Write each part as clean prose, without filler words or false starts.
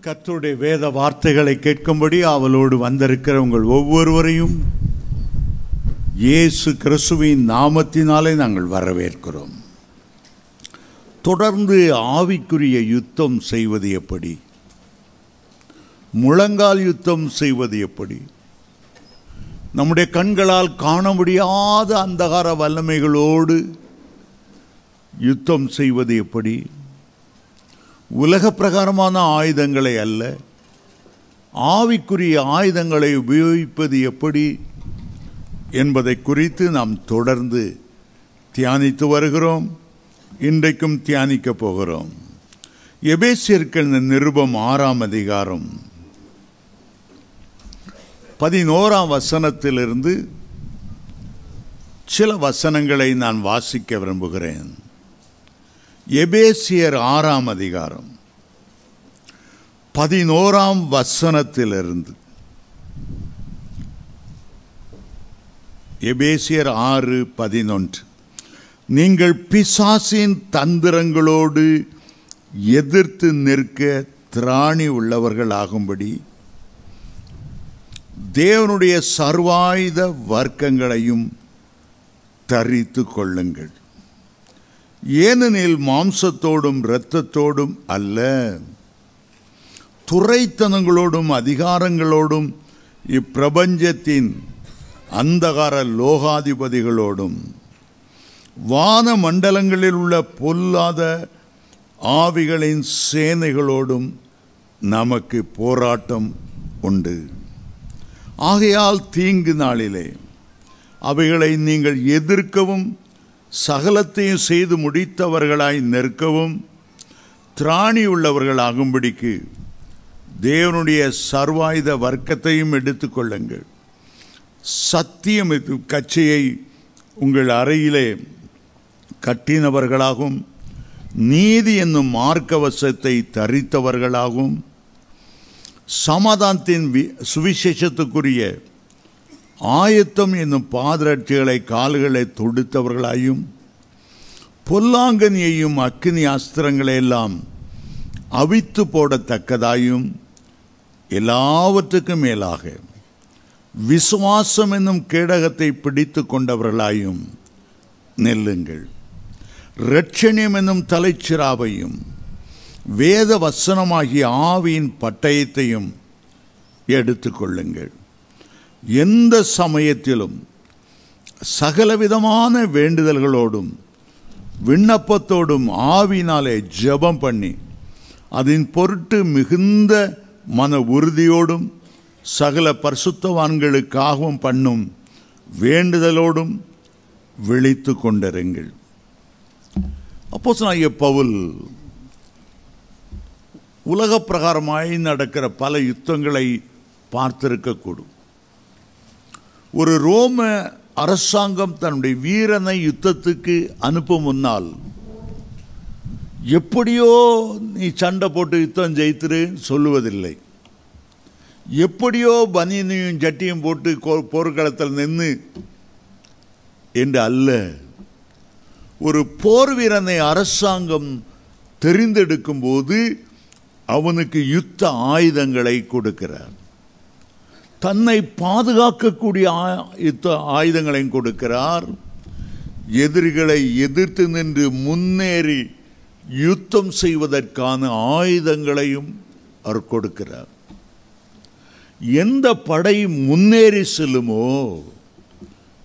கர்த்தருடைய வேத வார்த்தைகளை கேட்கும்படி அவளோடு வந்திருக்கிற உங்கள் ஒவ்வொருவரையும் இயேசு கிறிஸ்துவின் நாமத்தினாலே நாங்கள் வரவேற்கிறோம். தொடர்ந்து ஆவிக்குரிய யுத்தம் செய்வது எப்படி, முழங்கால் யுத்தம் செய்வது எப்படி, நம்முடைய கண்களால் காண முடியாத அந்தகார வல்லமைகளோடு யுத்தம் செய்வது எப்படி, உலக பிரகாரமான ஆயுதங்களை அல்ல ஆவிக்குரிய ஆயுதங்களை உபயோகிப்பது எப்படி என்பதை குறித்து நாம் தொடர்ந்து தியானித்து வருகிறோம். இன்றைக்கும் தியானிக்க போகிறோம். எபேசியர்கள் நிருபம் 6ஆம் அதிகாரம் 11ஆம் வசனத்திலிருந்து சில வசனங்களை நான் வாசிக்க விரும்புகிறேன். எபேசியர் 6ஆம் அதிகாரம் 11ஆம் வசனத்திலிருந்து. எபேசியர் 6:11. நீங்கள் பிசாசின் தந்திரங்களோடு எதிர்த்து நிற்க திராணி உள்ளவர்களாகும்படி தேவனுடைய சர்வாயுத வர்க்கங்களையும் தரித்து கொள்ளுங்கள். ஏனெனில் மாம்சத்தோடும் இரத்தத்தோடும் அல்ல, துரைத்தனங்களோடும் அதிகாரங்களோடும் இப்பிரபஞ்சத்தின் அந்தகார லோகாதிபதிகளோடும் வான மண்டலங்களில் உள்ள பொல்லாத ஆவிகளின் சேனைகளோடும் நமக்கு போராட்டம் உண்டு. ஆகையால் தீங்கு நாளிலே அவைகளை நீங்கள் எதிர்க்கவும் சகலத்தையும் செய்து முடித்தவர்களாய் நிற்கவும் திராணி உள்ளவர்களாகும்படிக்கு தேவனுடைய சர்வாயுத வர்க்கத்தையும் எடுத்துக்கொள்ளுங்கள். சத்தியம் கச்சையை உங்கள் அறையிலே கட்டினவர்களாகவும் நீதி என்னும் மார்க்கவசத்தை தரித்தவர்களாகவும் சமாதானத்தின் சுவிசேஷத்துக்குரிய ஆயத்தம் என்னும் பாதரட்சிகளை கால்களை தொடுத்தவர்களாயும் பொல்லாங்கனியையும் அக்கினி அஸ்திரங்களையெல்லாம் அவித்து போடத்தக்கதாயும் எல்லாவற்றுக்கும் மேலாக விசுவாசம் என்னும் கேடகத்தை பிடித்து கொண்டவர்களாயும் நெல்லுங்கள். இரட்சணியம் என்னும் தலைச்சிராவையும் வேத வசனமாகிய ஆவியின் பட்டயத்தையும் எடுத்துக்கொள்ளுங்கள். எந்த சமயத்திலும் சகலவிதமான வேண்டுதல்களோடும் விண்ணப்பத்தோடும் ஆவியினாலே ஜெபம் பண்ணி அதன் பொருட்டு மிகுந்த மன உறுதியோடும் சகல பரிசுத்தவான்களுக்காகவும் பண்ணும் வேண்டுதலோடும் விழித்து கொண்டிருங்கள். அப்போஸ்தலனாகிய பவுல் உலக பிரகாரமாய் நடக்கிற பல யுத்தங்களை பார்த்திருக்கக்கூடும். ஒரு ரோம அரசாங்கம் தன்னுடைய வீரனை யுத்தத்துக்கு அனுப்பும் முன்னால் எப்படியோ நீ சண்டை போட்டு யுத்தம் ஜெயித்துரு சொல்லுவதில்லை. எப்படியோ பனியனையும் ஜட்டியும் போட்டு போர்க்களத்தில் நின்று என்று அல்ல. ஒரு போர் வீரனை அரசாங்கம் தெரிந்தெடுக்கும் போது அவனுக்கு யுத்த ஆயுதங்களை கொடுக்கிறார். தன்னை பாதுகாக்கக்கூடிய யுத்த ஆயுதங்களையும் கொடுக்கிறார். எதிரிகளை எதிர்த்து நின்று முன்னேறி யுத்தம் செய்வதற்கான ஆயுதங்களையும் அவர் கொடுக்கிறார். எந்த படை முன்னேறி செல்லுமோ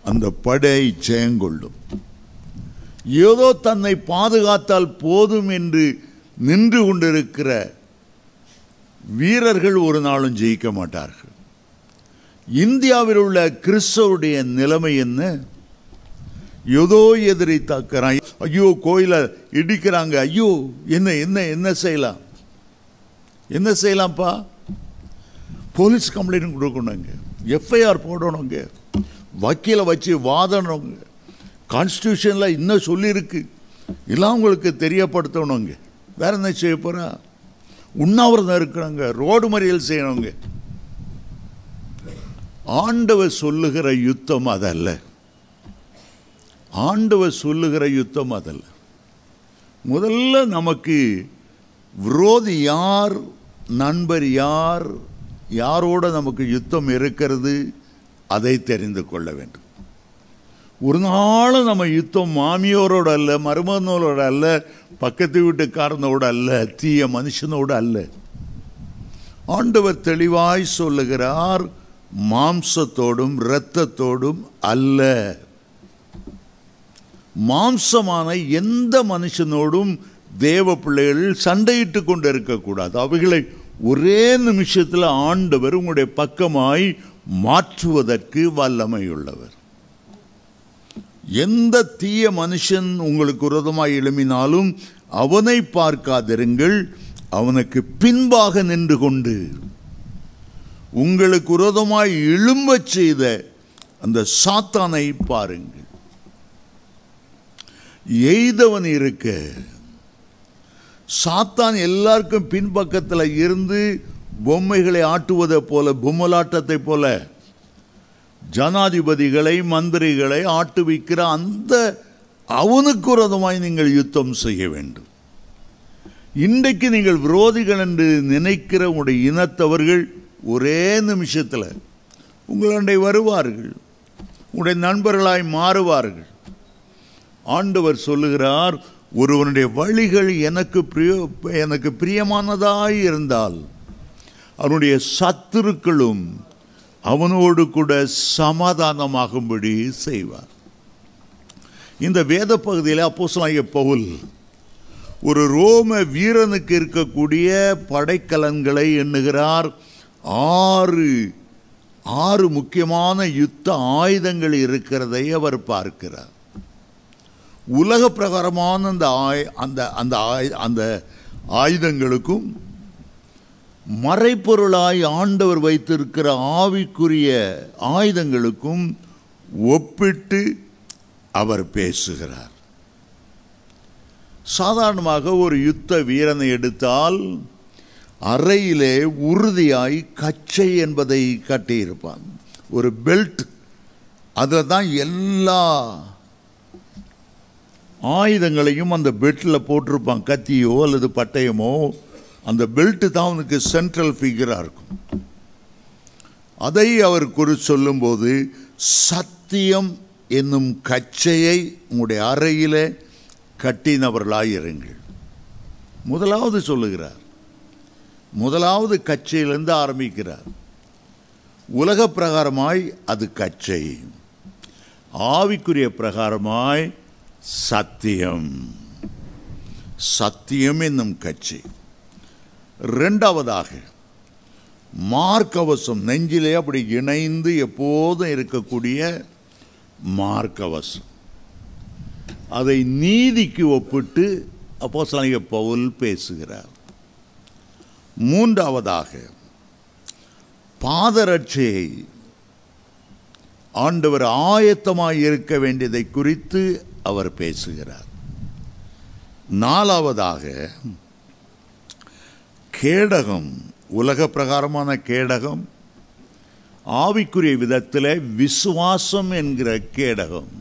அந்த படை ஜெயங்கொள்ளும். ஏதோ தன்னை பாதுகாத்தால் போதும் என்று நின்று கொண்டிருக்கிற வீரர்கள் ஒரு நாளும் ஜெயிக்க மாட்டார்கள். இந்தியாவில் உள்ள கிறிஸ்தவருடைய நிலைமை என்ன? ஏதோ எதிரி தாக்குறான், ஐயோ கோயிலை இடிக்கிறாங்க, ஐயோ என்ன என்ன என்ன செய்யலாம், என்ன செய்யலாம்ப்பா? போலீஸ் கம்ப்ளைண்ட் கொடுக்கணுங்க, எஃப்ஐஆர் போடணுங்க, வக்கீலை வச்சு வாதணுங்க, கான்ஸ்டியூஷனில் இன்னும் சொல்லியிருக்கு எல்லாம் உங்களுக்கு தெரியப்படுத்தணுங்க. வேற என்ன செய்ய போறா? உண்ணாவிரதம் இருக்கிறாங்க, ரோடு மறியல் செய்யணுங்க. ஆண்டவர் சொல்லுகிற யுத்தம் அதல்ல. ஆண்டவர் சொல்லுகிற யுத்தம் அதல்ல. முதல்ல நமக்கு விரோதி யார், நண்பர் யார், யாரோட நமக்கு யுத்தம் இருக்கிறது, அதை தெரிந்து கொள்ள வேண்டும். ஒரு நாளும் நம்ம யுத்தம் மாமியோரோட அல்ல, மருமகனோட அல்ல, பக்கத்து வீட்டுக்காரனோட அல்ல, தீய மனுஷனோடு அல்ல. ஆண்டவர் தெளிவாய் சொல்லுகிறார், மாம்சத்தோடும் இரத்தத்தோடும் அல்ல. மாம்சமான எந்த மனுஷனோடும் தேவ பிள்ளைகள் சண்டையிட்டு கொண்டு இருக்கக்கூடாது. அவைகளை ஒரே நிமிஷத்தில் ஆண்டவர் உங்களுடைய பக்கமாய் மாற்றுவதற்கு வல்லமையுள்ளவர். எந்த தீய மனுஷன் உங்களுக்கு விரோதமாய் எழும்பினாலும் அவனை பார்க்காதிருங்கள், அவனுக்கு பின்பாக நின்று கொண்டு உங்களுக்கு விரோதமாய் எழும்பச் செய்த அந்த சாத்தானை பாருங்கள். எய்தவன் இருக்க சாத்தான் எல்லாருக்கும் பின்பக்கத்தில் இருந்து பொம்மைகளை ஆட்டுவதை போல, பொம்மலாட்டத்தை போல ஜனாதிபதிகளை மந்திரிகளை ஆட்டுவிக்கிற அந்த அவனுக்கு விரோதமாய் நீங்கள் யுத்தம் செய்ய வேண்டும். இன்றைக்கு நீங்கள் விரோதிகள் என்று நினைக்கிற உங்களுடைய இனத்தவர்கள் ஒரே நிமிஷத்தில் உங்களுடைய வருவார்கள், உங்களுடைய நண்பர்களாய் மாறுவார்கள். ஆண்டவர் சொல்லுகிறார், ஒருவனுடைய வழிகள் எனக்கு பிரியமானதாய் இருந்தால் அவனுடைய சத்துருக்களும் அவனோடு கூட சமாதானமாகும்படி செய்வார். இந்த வேத பகுதியில் அப்போஸ்தலனாகிய பவுல் ஒரு ரோம வீரனுக்கு இருக்கக்கூடிய படைக்கலன்களை எண்ணுகிறார். 6 முக்கியமான யுத்த ஆயுதங்கள் இருக்கிறதை அவர் பார்க்கிறார். உலக பிரகாரமான அந்த ஆயுதங்களுக்கும் மறைப்பொருளாய் ஆண்டவர் வைத்திருக்கிற ஆவிக்குரிய ஆயுதங்களுக்கும் ஒப்பிட்டு அவர் பேசுகிறார். சாதாரணமாக ஒரு யுத்த வீரனை எடுத்தால் அறையிலே உறுதியாய் கச்சை என்பதை கட்டியிருப்பான். ஒரு பெல்ட், அதில் தான் எல்லா ஆயுதங்களையும் அந்த பெல்ட்டில் போட்டிருப்பான். கத்தியோ அல்லது பட்டயமோ, அந்த பெல்ட்டு தான் அவனுக்கு சென்ட்ரல் ஃபிகராக இருக்கும். அதை அவர் குறித்து சொல்லும்போது, சத்தியம் என்னும் கச்சையை உங்களுடைய அறையில் கட்டினவர்களாயிருங்கள். முதலாவது சொல்லுகிறார், முதலாவது கச்சையிலிருந்து ஆரம்பிக்கிறார். உலக பிரகாரமாய் அது கச்சை, ஆவிக்குரிய பிரகாரமாய் சத்தியம், சத்தியம் என்னும் கச்சை. இரண்டாவதாக மார்க்கவசம், நெஞ்சிலே அப்படி இணைந்து எப்போதும் இருக்கக்கூடிய மார்க்கவசம். அதை நீதிக்கு ஒப்பிட்டு அப்போஸ்தலனாகிய பவுல் பேசுகிறார். மூன்றாவதாக பாதரட்சையை ஆண்டவர் ஆயத்தமாய் இருக்க வேண்டியதை குறித்து அவர் பேசுகிறார். நாலாவதாக கேடகம், உலக பிரகாரமான கேடகம், ஆவிக்குரிய விதத்தில் விசுவாசம் என்கிற கேடகம்,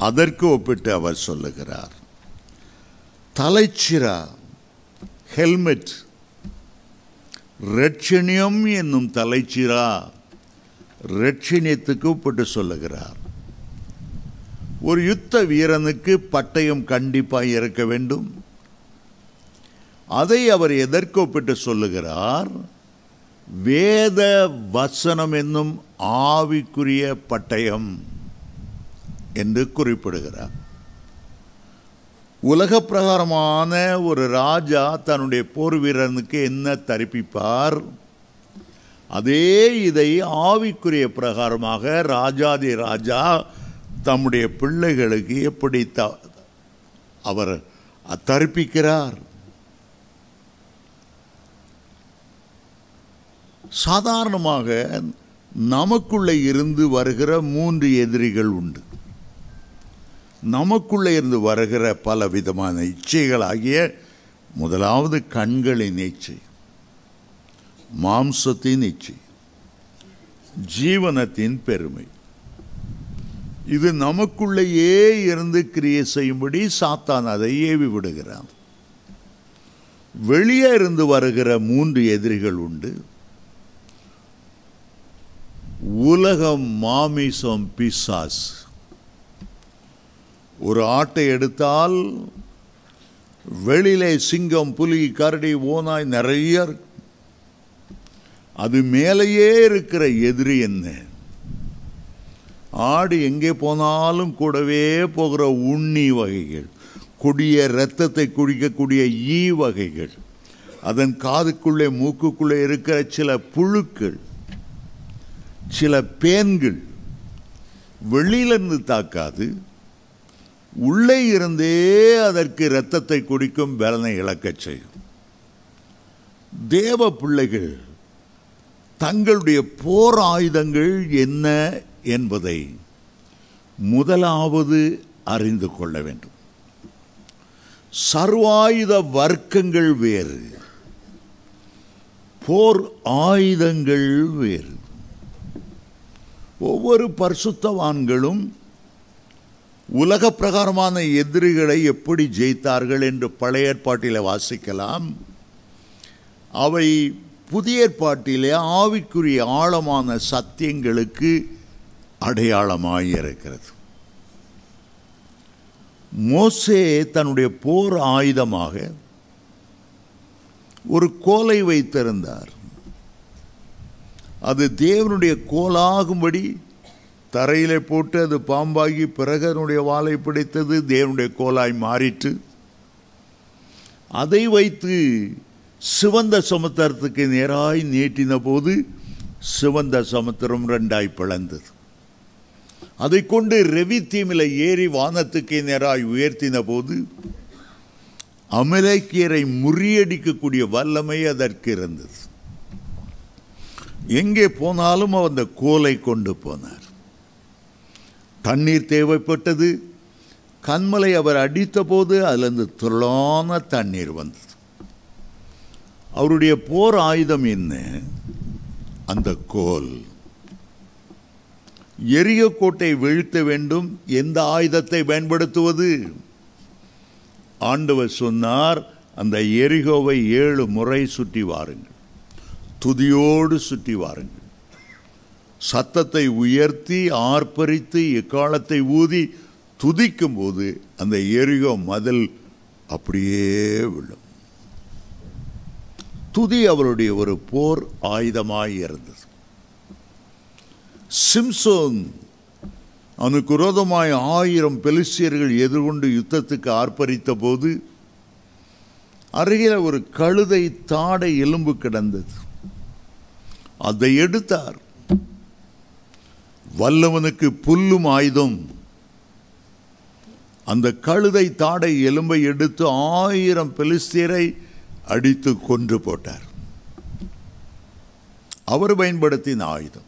அதற்கு ஒப்பிட்டு அவர் சொல்லுகிறார். தலைச்சிரா, ஹெல்மெட், ரட்சணியம் என்னும் தலைச்சிரா, ரட்சணியத்துக்கு ஒப்பிட்டு சொல்லுகிறார். ஒரு யுத்த வீரனுக்கு பட்டயம் கண்டிப்பாக இருக்க வேண்டும். அதை அவர் எதற்கு ஒப்பிட்டு சொல்லுகிறார்? வேத வசனம் என்னும் ஆவிக்குரிய பட்டயம் என்று குறிப்பிடுகிறார். உலக பிரகாரமான ஒரு ராஜா தன்னுடைய போர் வீரனுக்கு என்ன தரிப்பிப்பார், அதே இதை ஆவிக்குரிய பிரகாரமாக ராஜாதி ராஜா தம்முடைய பிள்ளைகளுக்கு எப்படி அவர் தரிப்பிக்கிறார். சாதாரணமாக நமக்குள்ளே இருந்து வருகிற 3 எதிரிகள் உண்டு. நமக்குள்ளே இருந்து வருகிற பல விதமான இச்சைகளாகிய முதலாவது கண்களின் இச்சை, மாம்சத்தின் இச்சை, ஜீவனத்தின் பெருமை. இது நமக்குள்ளேயே இருந்து கிரியை செய்யும்படி சாத்தான் அதை ஏவி விடுகிறான். வெளியே இருந்து வருகிற 3 எதிரிகள் உண்டு. உலகம், மாமிசம், பிசாசு. ஒரு ஆட்டை எடுத்தால் வெளியிலே சிங்கம், புலி, கரடி, ஓநாய் நிறைய இருக்கு. அது மேலேயே இருக்கிற எதிரி என்ன? ஆடு எங்கே போனாலும் கூடவே போகிற உண்ணி வகைகள், கொடிய இரத்தத்தை குடிக்கக்கூடிய ஈ வகைகள், அதன் காதுக்குள்ளே மூக்குக்குள்ளே இருக்கிற சில புழுக்கள், சில பேன்கள் வெளியிலிருந்து தாக்காது, உள்ளே இருந்தே அதற்கு இரத்தத்தை குடிக்கும், பலனை இழக்கச் செய்யும். தேவ பிள்ளைகள் தங்களுடைய போர் ஆயுதங்கள் என்ன என்பதை முதலாவது அறிந்து கொள்ள வேண்டும். சர்வாயுத வர்க்கங்கள் வேறு, போர் ஆயுதங்கள் வேறு. ஒவ்வொரு பரிசுத்தவான்களும் உலக பிரகாரமான எதிரிகளை எப்படி ஜெயித்தார்கள் என்று பழைய ஏற்பாட்டிலே வாசிக்கலாம். அவை புதிய ஏற்பாட்டிலே ஆவிக்குரிய ஆழமான சத்தியங்களுக்கு அடையாளமாயிருக்கிறது. மோசே தன்னுடைய போர் ஆயுதமாக ஒரு கோலை வைத்திருந்தார். அது தேவனுடைய கோலாகும்படி தரையிலே போட்டு அது பாம்பாகி பிறகு அதனுடைய வாளை பிடித்தது, தேவனுடைய கோலாய் மாறிற்று. அதை வைத்து சிவந்த சமுத்திரத்துக்கு நேராய் நீட்டின போது சிவந்த சமுத்திரம் 2ஆய் பிளந்தது. அதை கொண்டு ரெவித்தீமில் ஏறி வானத்துக்கு நேராய் உயர்த்தின போது அமலேக்கியரை முறியடிக்கக்கூடிய வல்லமை அதற்கு இருந்தது. எங்கே போனாலும் அந்த கோலை கொண்டு போனார். தண்ணீர் தேவைப்பட்டது. கண்மலை அவர் அடித்த போது அதிலிருந்து துளான தண்ணீர் வந்தது. அவருடைய போர் ஆயுதம் என்ன? அந்த கோல். எரியோ கோட்டை வீழ்த்த வேண்டும். எந்த ஆயுதத்தை பயன்படுத்துவது? ஆண்டவர் சொன்னார், அந்த எரிகோவை 7 முறை சுற்றி வாருங்கள், துதியோடு சுற்றி வாருங்கள், சத்தத்தை உயர்த்தி ஆர்ப்பரித்து எக்காலத்தை ஊதி துதிக்கும் போது அந்த எரிகோ மதில் அப்படியே விழும். துதி அவருடைய ஒரு போர் ஆயுதமாய் இருந்தது. சிம்சோன் அவனுக்கு விரோதமாய் 1000 பெலிஸ்தியர்கள் எதிர்கொண்டு யுத்தத்துக்கு ஆர்ப்பரித்த போது அருகில் ஒரு கழுதை தாடை எலும்பு கிடந்தது. அதை எடுத்தார். வல்லவனுக்கு புல்லும் ஆயுதம். அந்த கழுதை தாடை எலும்பை எடுத்து 1000 பெலிஸ்தியரை அடித்து கொன்று போட்டார். அவர் பயன்படுத்தின ஆயுதம்.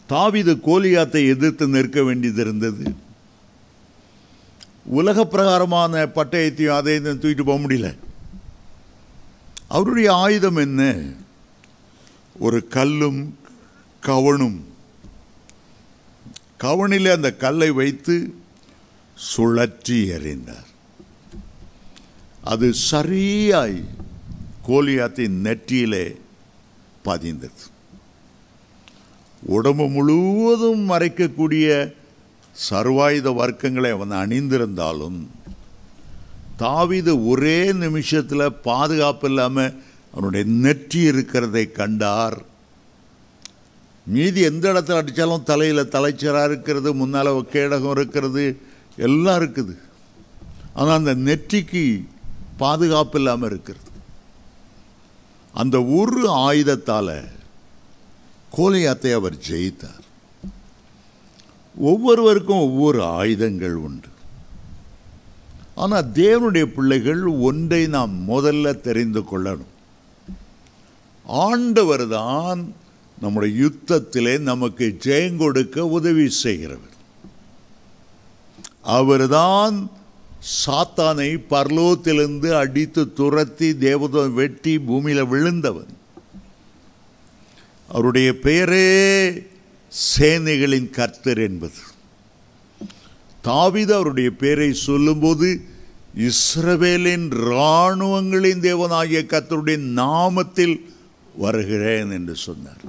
தாவீது கோலியாத்தை எதிர்த்து நிற்க வேண்டியது இருந்தது. உலக பிரகாரமான பட்டயத்தையும் அதையும் தூக்கிட்டு போக முடியல. அவருடைய ஆயுதம் என்ன? ஒரு கல்லும் கவனும். கவனிலே அந்த கல்லை வைத்து சுழற்றி எறிந்தார். அது சரியாய் கோலியாத்தின் நெற்றியிலே பதிந்தது. உடம்பு முழுவதும் மறைக்கக்கூடிய சர்வாயுத வர்க்கங்களை அவன் அணிந்திருந்தாலும் தாவீது ஒரே நிமிஷத்தில் பாதுகாப்பு இல்லாமல் அவனுடைய நெற்றி இருக்கிறதை கண்டார். மீதி எந்த இடத்துல அடித்தாலும் தலையில் தலைச்சராக இருக்கிறது, முன்னால் கேடகம் இருக்கிறது, எல்லாம் இருக்குது. ஆனால் அந்த நெற்றிக்கு பாதுகாப்பு இல்லாமல் இருக்கிறது. அந்த ஒரு ஆயுதத்தால் கோலியாத்தை அவர் ஜெயித்தார். ஒவ்வொருவருக்கும் ஒவ்வொரு ஆயுதங்கள் உண்டு. ஆனால் தேவனுடைய பிள்ளைகள் ஒன்றை நாம் முதல்ல தெரிந்து கொள்ளணும். ஆண்டவர் தான் நம்முடைய யுத்தத்திலே நமக்கு ஜெயம் கொடுக்க உதவி செய்கிறவர். அவர்தான் சாத்தானை பரலோகத்திலிருந்து அடித்து துரத்தி தேவதூதன் வெட்டி பூமியில விழுந்தவன். அவருடைய பெயரே சேனைகளின் கர்த்தர் என்பது. தாவீது அவருடைய பெயரை சொல்லும்போது இஸ்ரவேலின் இராணுவங்களின் தேவனாகிய கர்த்தருடைய நாமத்தில் வருகிறேன் என்று சொன்னார்.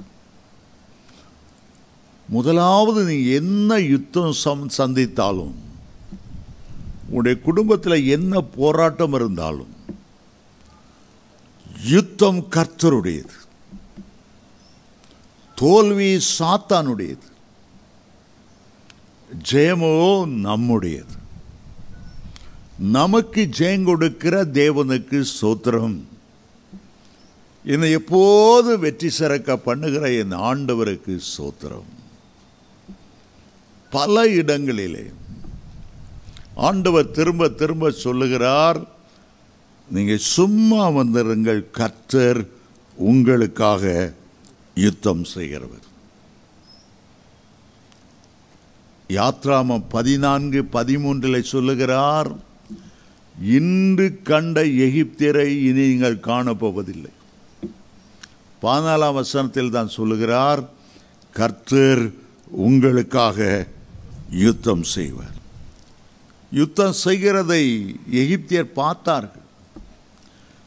முதலாவது நீ என்ன யுத்தம் சந்தித்தாலும், உன்னுடைய குடும்பத்தில் என்ன போராட்டம் இருந்தாலும், யுத்தம் கர்த்தருடையது, தோல்வி சாத்தானுடையது, ஜெயமோ நம்முடையது. நமக்கு ஜெயம் கொடுக்கிற தேவனுக்கு ஸ்தோத்திரம். என்னை எப்போது வெற்றி சிறக்க பண்ணுகிற என் ஆண்டவருக்கு ஸ்தோத்திரம். பல இடங்களிலே ஆண்டவர் திரும்ப திரும்ப சொல்லுகிறார், நீங்க சும்மா வந்திருங்கள், கர்த்தர் உங்களுக்காக யுத்தம் செய்கிறவர். யாத்ராமம் 14:13 சொல்லுகிறார், இன்று கண்ட எகிப்தியரை இனி நீங்கள் காணப்போவதில்லை. 14ஆம் வசனத்தில் தான் சொல்லுகிறார், கர்த்தர் உங்களுக்காக யுத்தம் செய்வார். யுத்தம் செய்கிறதை எகிப்தியர் பார்த்தார்கள்.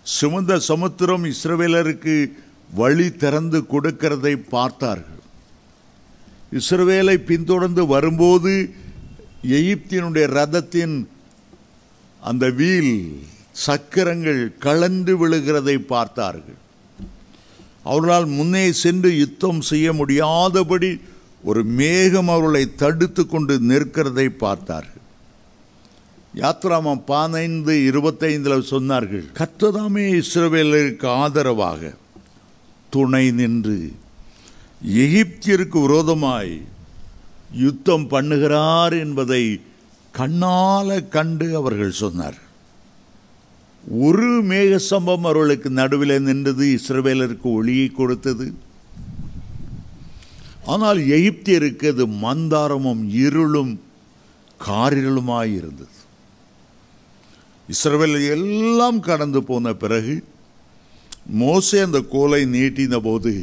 சிவந்த சமுத்திரம் இஸ்ரவேலருக்கு வழி திறந்து கொடுக்கிறதை பார்த்தார்கள். இஸ்ரவேலை பின்தொடர்ந்து வரும்போது எகிப்தினுடைய ரதத்தின் அந்த வீல் சக்கரங்கள் கலந்து விழுகிறதை பார்த்தார்கள். அவர்களால் முன்னே சென்று யுத்தம் செய்ய முடியாதபடி ஒரு மேகம் அவர்களை தடுத்து கொண்டு நிற்கிறதை பார்த்தார்கள். யாத்ராமம் 15:25 சொன்னார்கள், கர்த்தர்தாமே இஸ்ரவேலருக்கு ஆதரவாக துணை நின்று எகிப்தியருக்கு விரோதமாய் யுத்தம் பண்ணுகிறார் என்பதை கண்ணால கண்டு அவர்கள் சொன்னார். ஒரு மேக சம்பவம் அவர்களுக்கு நடுவில் நின்றது, இஸ்ரவேலருக்கு ஒளியை கொடுத்தது. ஆனால் எகிப்தியருக்கு அது மந்தாரமும் இருளும் காரிருளுமாய் இருந்தது. இஸ்ரவேல் எல்லாம் கடந்து போன பிறகு மோசே அந்த கோலை நீட்டின போது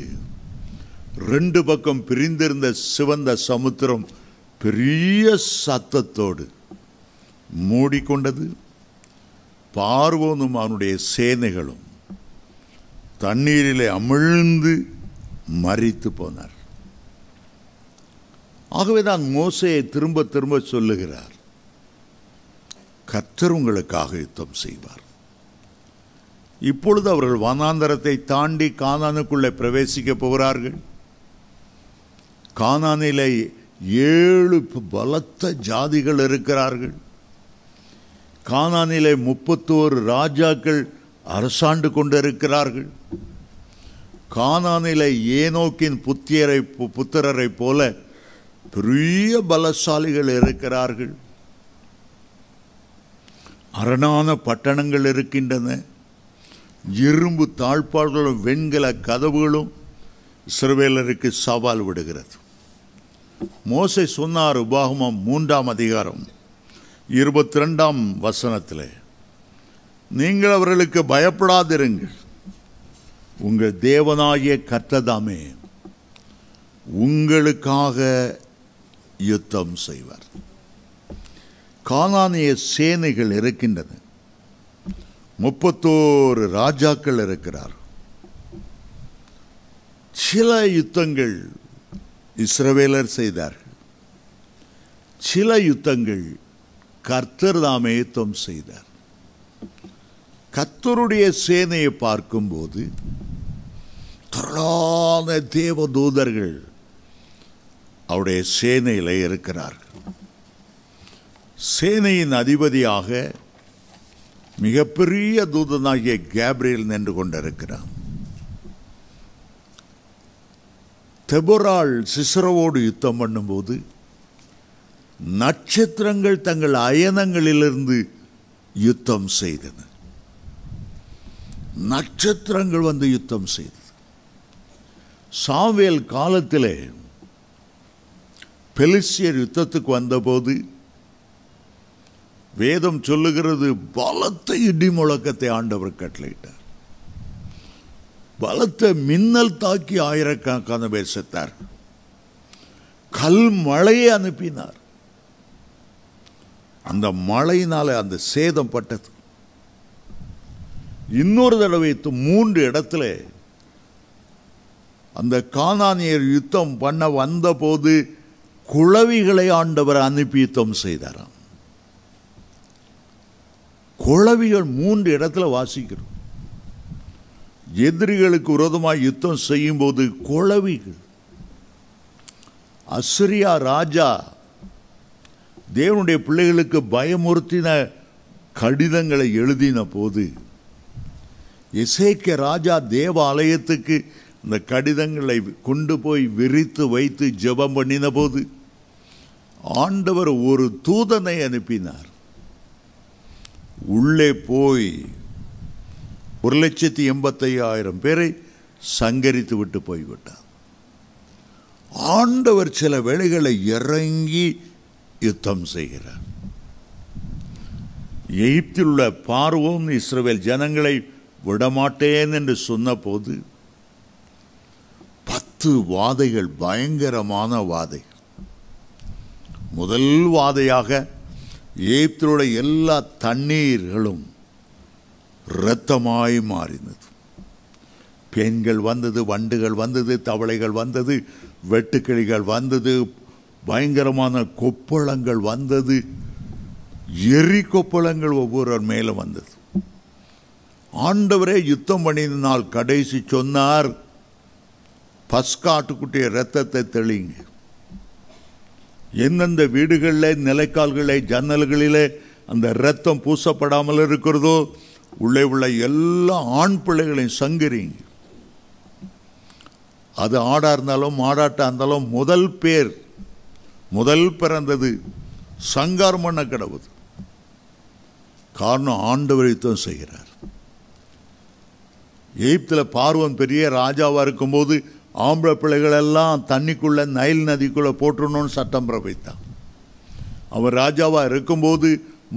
2 பக்கம் பிரிந்திருந்த சிவந்த சமுத்திரம் பெரிய சத்தத்தோடு மூடிக்கொண்டது. பார்வோனும் அவனுடைய சேனைகளும் தண்ணீரிலே அமிழ்ந்து மரித்து போனார். ஆகவேதான் மோசேயை திரும்ப திரும்ப சொல்லுகிறார், கர்த்தர் உங்களுக்காக யுத்தம் செய்வார். இப்பொழுது அவர்கள் வனாந்தரத்தை தாண்டி கானானுக்குள்ளே பிரவேசிக்க போகிறார்கள். கானானிலே 7 பலத்த ஜாதிகள் இருக்கிறார்கள். கானானிலே 31 ராஜாக்கள் அரசாண்டு கொண்டிருக்கிறார்கள். கானானிலே ஏனோக்கின் புத்திரரை போல பெரிய பலசாலிகள் இருக்கிறார்கள். அரணான பட்டணங்கள் இருக்கின்றன. இரும்பு தாழ்பாள்களும் வெண்கல கதவுகளும் இஸ்ரவேலருக்கு சவால் விடுகிறது. மோசே சொன்னார், உபாகமம் 3ஆம் அதிகாரம் 22ஆம் வசனத்திலே, நீங்கள் அவர்களுக்கு பயப்படாதிருங்கள், உங்கள் தேவனாகிய கர்த்தர்தாமே உங்களுக்காக யுத்தம் செய்வார். கானானிய சேனைகள் இருக்கின்றன. 31 ராஜாக்கள் இருக்கிறார். சில யுத்தங்கள் இஸ்ரவேலர் செய்தார்கள், சில யுத்தங்கள் கர்த்தர் தாமே யுத்தம் செய்தார். கர்த்தருடைய சேனையை பார்க்கும்போது திரளான தேவதூதர்கள் அவருடைய சேனையில் இருக்கிறார்கள். சேனையின் அதிபதியாக மிகப்பெரிய தூதனாகிய கேப்ரியல் நின்று கொண்டிருக்கிறார். தெபொராள் சிசரோவோடு யுத்தம் பண்ணும்போது நட்சத்திரங்கள் தங்கள் அயனங்களிலிருந்து யுத்தம் செய்தன. நட்சத்திரங்கள் வந்து யுத்தம் செய்தது. சாமுவேல் காலத்திலே பெலிஸ்தியர் யுத்தத்துக்கு வந்தபோது வேதம் சொல்லுகிறது, பலத்த இடி முழக்கத்தை ஆண்டவர் கட்டளையிட்டார். பலத்த மின்னல் தாக்கி ஆயிரக்கணக்கான பேர் செத்தார். கல் மழையை அனுப்பினார். அந்த மழையினால அந்த சேதம் பட்டது. இன்னொரு தடவை 3 இடத்துல அந்த கானானியர் யுத்தம் பண்ண வந்த போது குளவிகளை ஆண்டவர் அனுப்பி யுத்தம் செய்தாராம். குளவிகள் 3 இடத்துல வாசிக்கிறோம். எதிரிகளுக்கு விரோதமாக யுத்தம் செய்யும் போது குளவிகள். அசிரியா ராஜா தேவனுடைய பிள்ளைகளுக்கு பயமுறுத்தின கடிதங்களை எழுதின போது, எசேக்கியா ராஜா தேவாலயத்துக்கு அந்த கடிதங்களை கொண்டு போய் விரித்து வைத்து ஜெபம் பண்ணின போது ஆண்டவர் ஒரு தூதனை அனுப்பினார். உள்ளே போய் 1,85,000 பேரை சங்கரித்து விட்டு போய்விட்டார். ஆண்டவர் சில வேளைகளை இறங்கி யுத்தம் செய்கிறார். எகிப்தில் உள்ள பார்வோன் இஸ்ரவேல் ஜனங்களை விடமாட்டேன் என்று சொன்ன போது 10 வாதைகள், பயங்கரமான வாதை. முதல் வாதையாக எகிப்திலுள்ள எல்லா தண்ணீர்களும் இரத்தமாய் மாறினது. பெண்கள் வந்தது, வண்டுகள் வந்தது, தவளைகள் வந்தது, வெட்டுக்கிளிகள் வந்தது, பயங்கரமான கொப்பளங்கள் வந்தது, எரி கொப்பளங்கள் ஒவ்வொருவர் மேலும் வந்தது. ஆண்டவரே யுத்தம் பண்ணினால் கடைசி சொன்னார், பஸ்காட்டுக்குட்டிய இரத்தத்தை தெளிங்க. எந்தெந்த வீடுகளில், நிலைக்கால்களில், ஜன்னல்களிலே அந்த இரத்தம் பூசப்படாமல் இருக்கிறதோ உள்ளே உள்ள எல்லா ஆண் பிள்ளைகளையும் சங்கரிங்க. அது ஆடா இருந்தாலும் மாடாட்டா இருந்தாலும் முதல் பிறந்தது சங்காரம் பண்ண கிடவுது. காரணம், ஆண்டவர் யுத்தம் செய்கிறார். எகிப்தில் பார்வோன் பெரிய ராஜாவாக இருக்கும்போது ஆம்பளை பிள்ளைகள் எல்லாம் தண்ணிக்குள்ள, நைல் நதிக்குள்ள போட்டுடணும்னு சட்டம் பிறப்பித்தான். அவர் ராஜாவாக இருக்கும்போது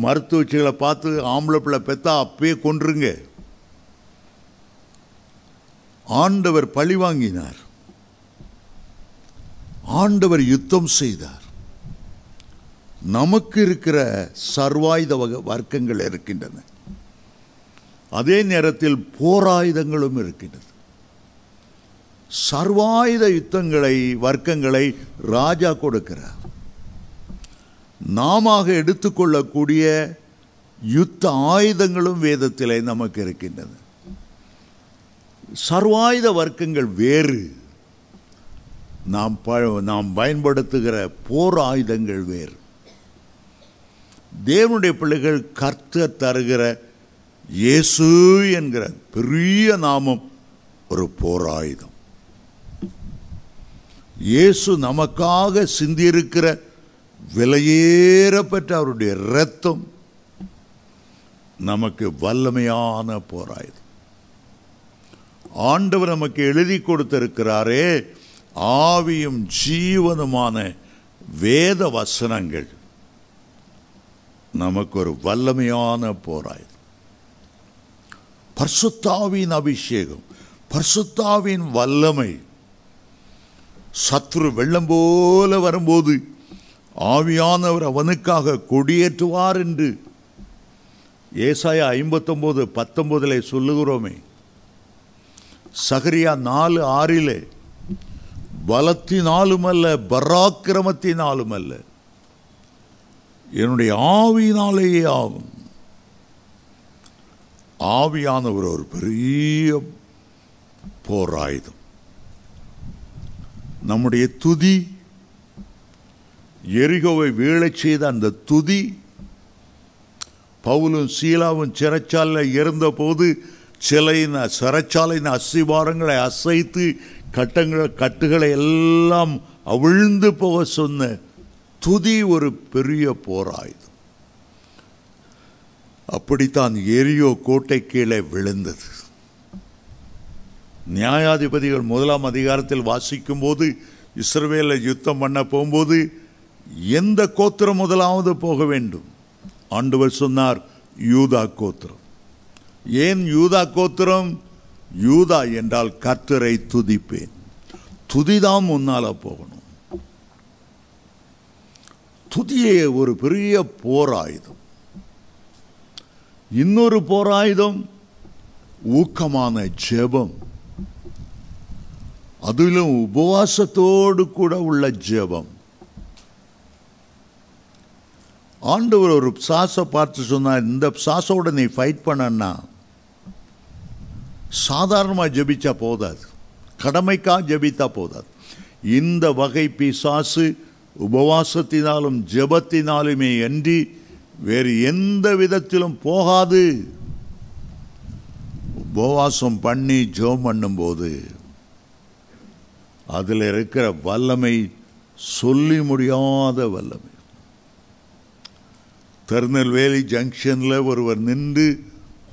மருத்துவச்சிகளை பார்த்து ஆம்பளை பிள்ளை பெத்தா அப்பயே கொன்றுங்க. ஆண்டவர் பழி வாங்கினார். ஆண்டவர் யுத்தம் செய்தார். நமக்கு இருக்கிற சர்வாயுத வர்க்கங்கள் இருக்கின்றன. அதே நேரத்தில் போராயுதங்களும் இருக்கின்றது. சர்வாயுத யுத்தங்களை, வர்க்கங்களை ராஜா கொடுக்கிறார். நாம எடுத்துக்கொள்ளக்கூடிய யுத்த ஆயுதங்களும் வேதத்திலே நமக்கு இருக்கின்றன. சர்வாயுத வர்க்கங்கள் வேறு, நாம் பயன்படுத்துகிற போர் ஆயுதங்கள் வேறு. தேவனுடைய பிள்ளைகள் கர்த்தர் தருகிற இயேசு என்கிற பெரிய நாமம் ஒரு போர் ஆயுதம். இயேசு நமக்காக சிந்தியிருக்கிற விலையேறப்பட்ட அவருடைய இரத்தம் நமக்கு வல்லமையான போராயுதம். ஆண்டவர் நமக்கு எழுதி கொடுத்திருக்கிறாரே, ஆவியும் ஜீவனுமான வேத வசனங்கள் நமக்கு ஒரு வல்லமையான போராயுதம். பரிசுத்தாவின் அபிஷேகம், பரிசுத்தாவின் வல்லமை. சத்ரு வெள்ளம் போல வரும்போது ஆவியானவர் அவனுக்காக கொடியேற்றுவார் என்று ஏசாயா 59:19 சொல்லுகிறோமே. சகரியா 4:6 பலத்தினாலும் அல்ல, பராக்கிரமத்தினாலும் அல்ல, என்னுடைய ஆவியினாலேயே ஆகும். ஆவியானவர் ஒரு பெரிய போராயுதம். நம்முடைய துதி, எரிகோவை வீழச் செய்த அந்த துதி, பவுலும் சீலாவும் சிறைச்சாலையில் இருந்தபோது சிறைச்சாலையின் அஸ்திவாரங்களை அசைத்து கட்டுகளை எல்லாம் அவிழ்ந்து போக சொன்ன துதி ஒரு பெரிய போராயுதம். அப்படித்தான் எரியோ கோட்டை கீழே விழுந்தது. நியாயாதிபதிகள் 1ஆம் அதிகாரத்தில் வாசிக்கும் போது, இஸ்ரவேலை யுத்தம் பண்ண போகும்போது எந்த கோத்திரம் முதலாவது போக வேண்டும்? ஆண்டவர் சொன்னார் யூதா கோத்திரம். ஏன் யூதா கோத்திரம்? யூதா என்றால் கர்த்தரை துதிப்பேன். துதிதான் முன்னால போகணும். துதியே ஒரு பெரிய போராயுதம். இன்னொரு போராயுதம் ஊக்கமான ஜெபம், அதிலும் உபவாசத்தோடு கூட உள்ள ஜெபம். ஆண்டவர் ஒரு பிசாசை பார்த்து சொன்னார், இந்த பிசாசோட நீ ஃபைட் பண்ணனா சாதாரணமாக ஜெபிச்சா போதாது, கடமைக்காக ஜெபித்தா போதாது. இந்த வகை பிசாசு உபவாசத்தினாலும் ஜெபத்தினாலுமே அன்றி வேறு எந்த விதத்திலும் போகாது. உபவாசம் பண்ணி ஜெபம் பண்ணும்போது அதில் இருக்கிற வல்லமை சொல்லி முடியாத வல்லமை. திருநெல்வேலி ஜங்ஷனில் ஒருவர் நின்று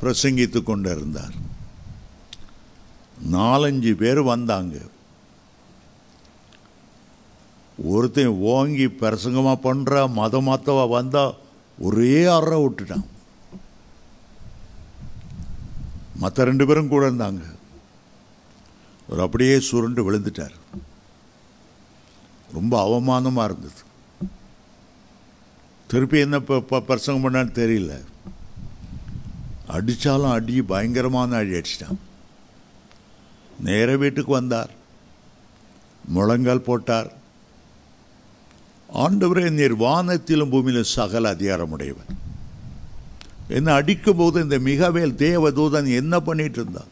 பிரசங்கித்து கொண்டிருந்தார். 4-5 பேர் வந்தாங்க. ஒருத்தன் ஓங்கி பிரசங்கமாக பண்ணுற மதமாத்தவா வந்தால் ஒரே அற விட்டுட்டான். மற்ற 2 பேரும் கூட இருந்தாங்க. அவர் அப்படியே சுருண்டு விழுந்துட்டார். ரொம்ப அவமானமாக இருந்தது. திருப்பி என்ன பிரசங்கம் பண்ணான்னு தெரியல. அடித்தாலும் அடி பயங்கரமான அடி அடிச்சிட்டான். நேர வீட்டுக்கு வந்தார், முழங்கால் போட்டார். ஆண்டவரே, நீர் வானத்திலும் பூமியிலும் சகல அதிகாரமுடையவர். என்ன அடிக்கும் போது இந்த மிகாவேல் தேவதூதன் என்ன பண்ணிட்டு இருந்தான்?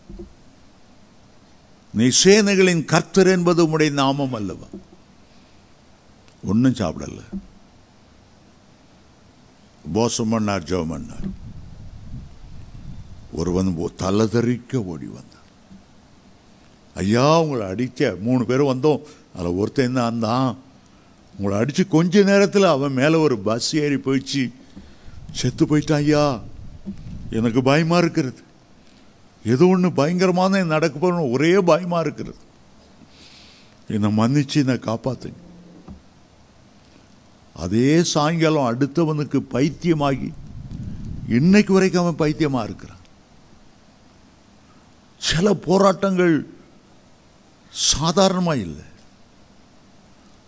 நீ சேனைகளின் கர்த்தர் என்பது உம்முடைய நாமம் அல்லவா? ஒன்றும் சாப்பிடல. போசம் பண்ணார், ஜெபம் பண்ணார். ஒருவன் தலதறிக்க ஓடி வந்தான். ஐயா, உங்களை அடிக்க 3 பேரும் வந்தோம். அதில் ஒருத்தன் தான் இருந்தான். உங்களை அடித்து கொஞ்ச நேரத்தில் அவன் மேலே ஒரு பஸ் ஏறி போயிடுச்சு, செத்து போயிட்டான். ஐயா, எனக்கு பயமாக இருக்கிறது. ஏதோ ஒன்று பயங்கரமான நடக்க போகணும், ஒரே பயமாக இருக்கிறது. என்னை மன்னிச்சு என்னை காப்பாற்றுங்க. அதே சாயங்காலம் அடுத்தவனுக்கு பைத்தியமாகி இன்னைக்கு வரைக்கும் அவன் பைத்தியமாக இருக்கிறான். சில போராட்டங்கள் சாதாரணமாக இல்லை.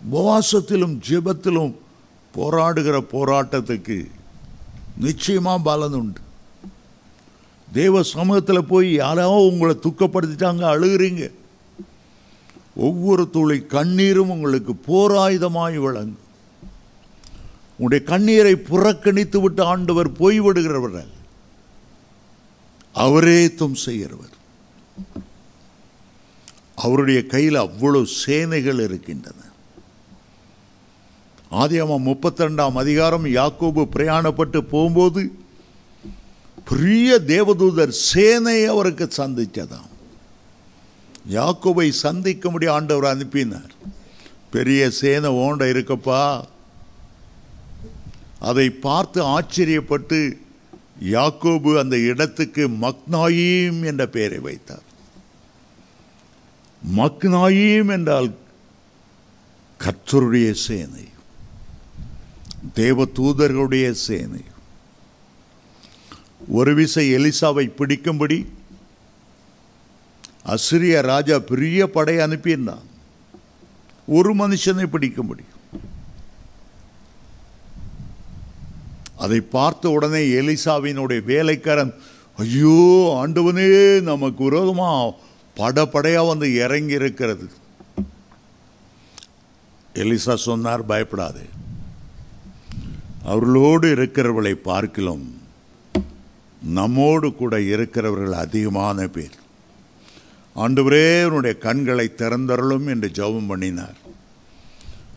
உபவாசத்திலும் ஜெபத்திலும் போராடுகிற போராட்டத்துக்கு நிச்சயமாக பலன் உண்டு. தேவ சமூகத்தில் போய் யாராவது உங்களை துக்கப்படுத்திட்டாங்க, அழுகிறீங்க, ஒவ்வொரு துளி கண்ணீரும் உங்களுக்கு போராயுதமாய் விளங்கும். உங்களுடைய கண்ணீரை புறக்கணித்து விட்டு ஆண்டவர் போய்விடுகிறவர், அவரே தும் செய்கிறவர். அவருடைய கையில் அவ்வளவு சேனைகள் இருக்கின்றன. ஆதியாகமம் 32ஆம் அதிகாரம், யாக்கோபு பிரயாணப்பட்டு போகும்போது பெரிய தேவதூதர் சேனை அவருக்கு சந்தித்ததாம். யாக்கோபை சந்திக்க முடிய ஆண்டவர் அனுப்பினார். பெரிய சேனை ஓண்ட இருக்கப்பா. அதை பார்த்து ஆச்சரியப்பட்டு யாக்கோபு அந்த இடத்துக்கு மக்னாயீம் என்ற பெயரை வைத்தார். மக்னாயீம் என்றால் கர்த்தருடைய சேனை, தேவ தூதர்களுடைய சேனை. ஒரு விசை எலிசாவை பிடிக்கும்படி அசிரிய ராஜா பெரிய படை அனுப்பினான், ஒரு மனுஷனை பிடிக்கும்படி. அதை பார்த்த உடனே எலிசாவினுடைய வேலைக்காரன், ஐயோ ஆண்டவனே, நமக்கு விரோதமா படையா வந்து இறங்கி இருக்கிறது. எலிசா சொன்னார், பயப்படாதே, அவர்களோடு இருக்கிறவர்களை பார்க்கலாம் நம்மோடு கூட இருக்கிறவர்கள் அதிகமான பேர். ஆண்டவரே, அவனுடைய கண்களை திறந்தருளும் என்று ஜெபம் பண்ணினார்.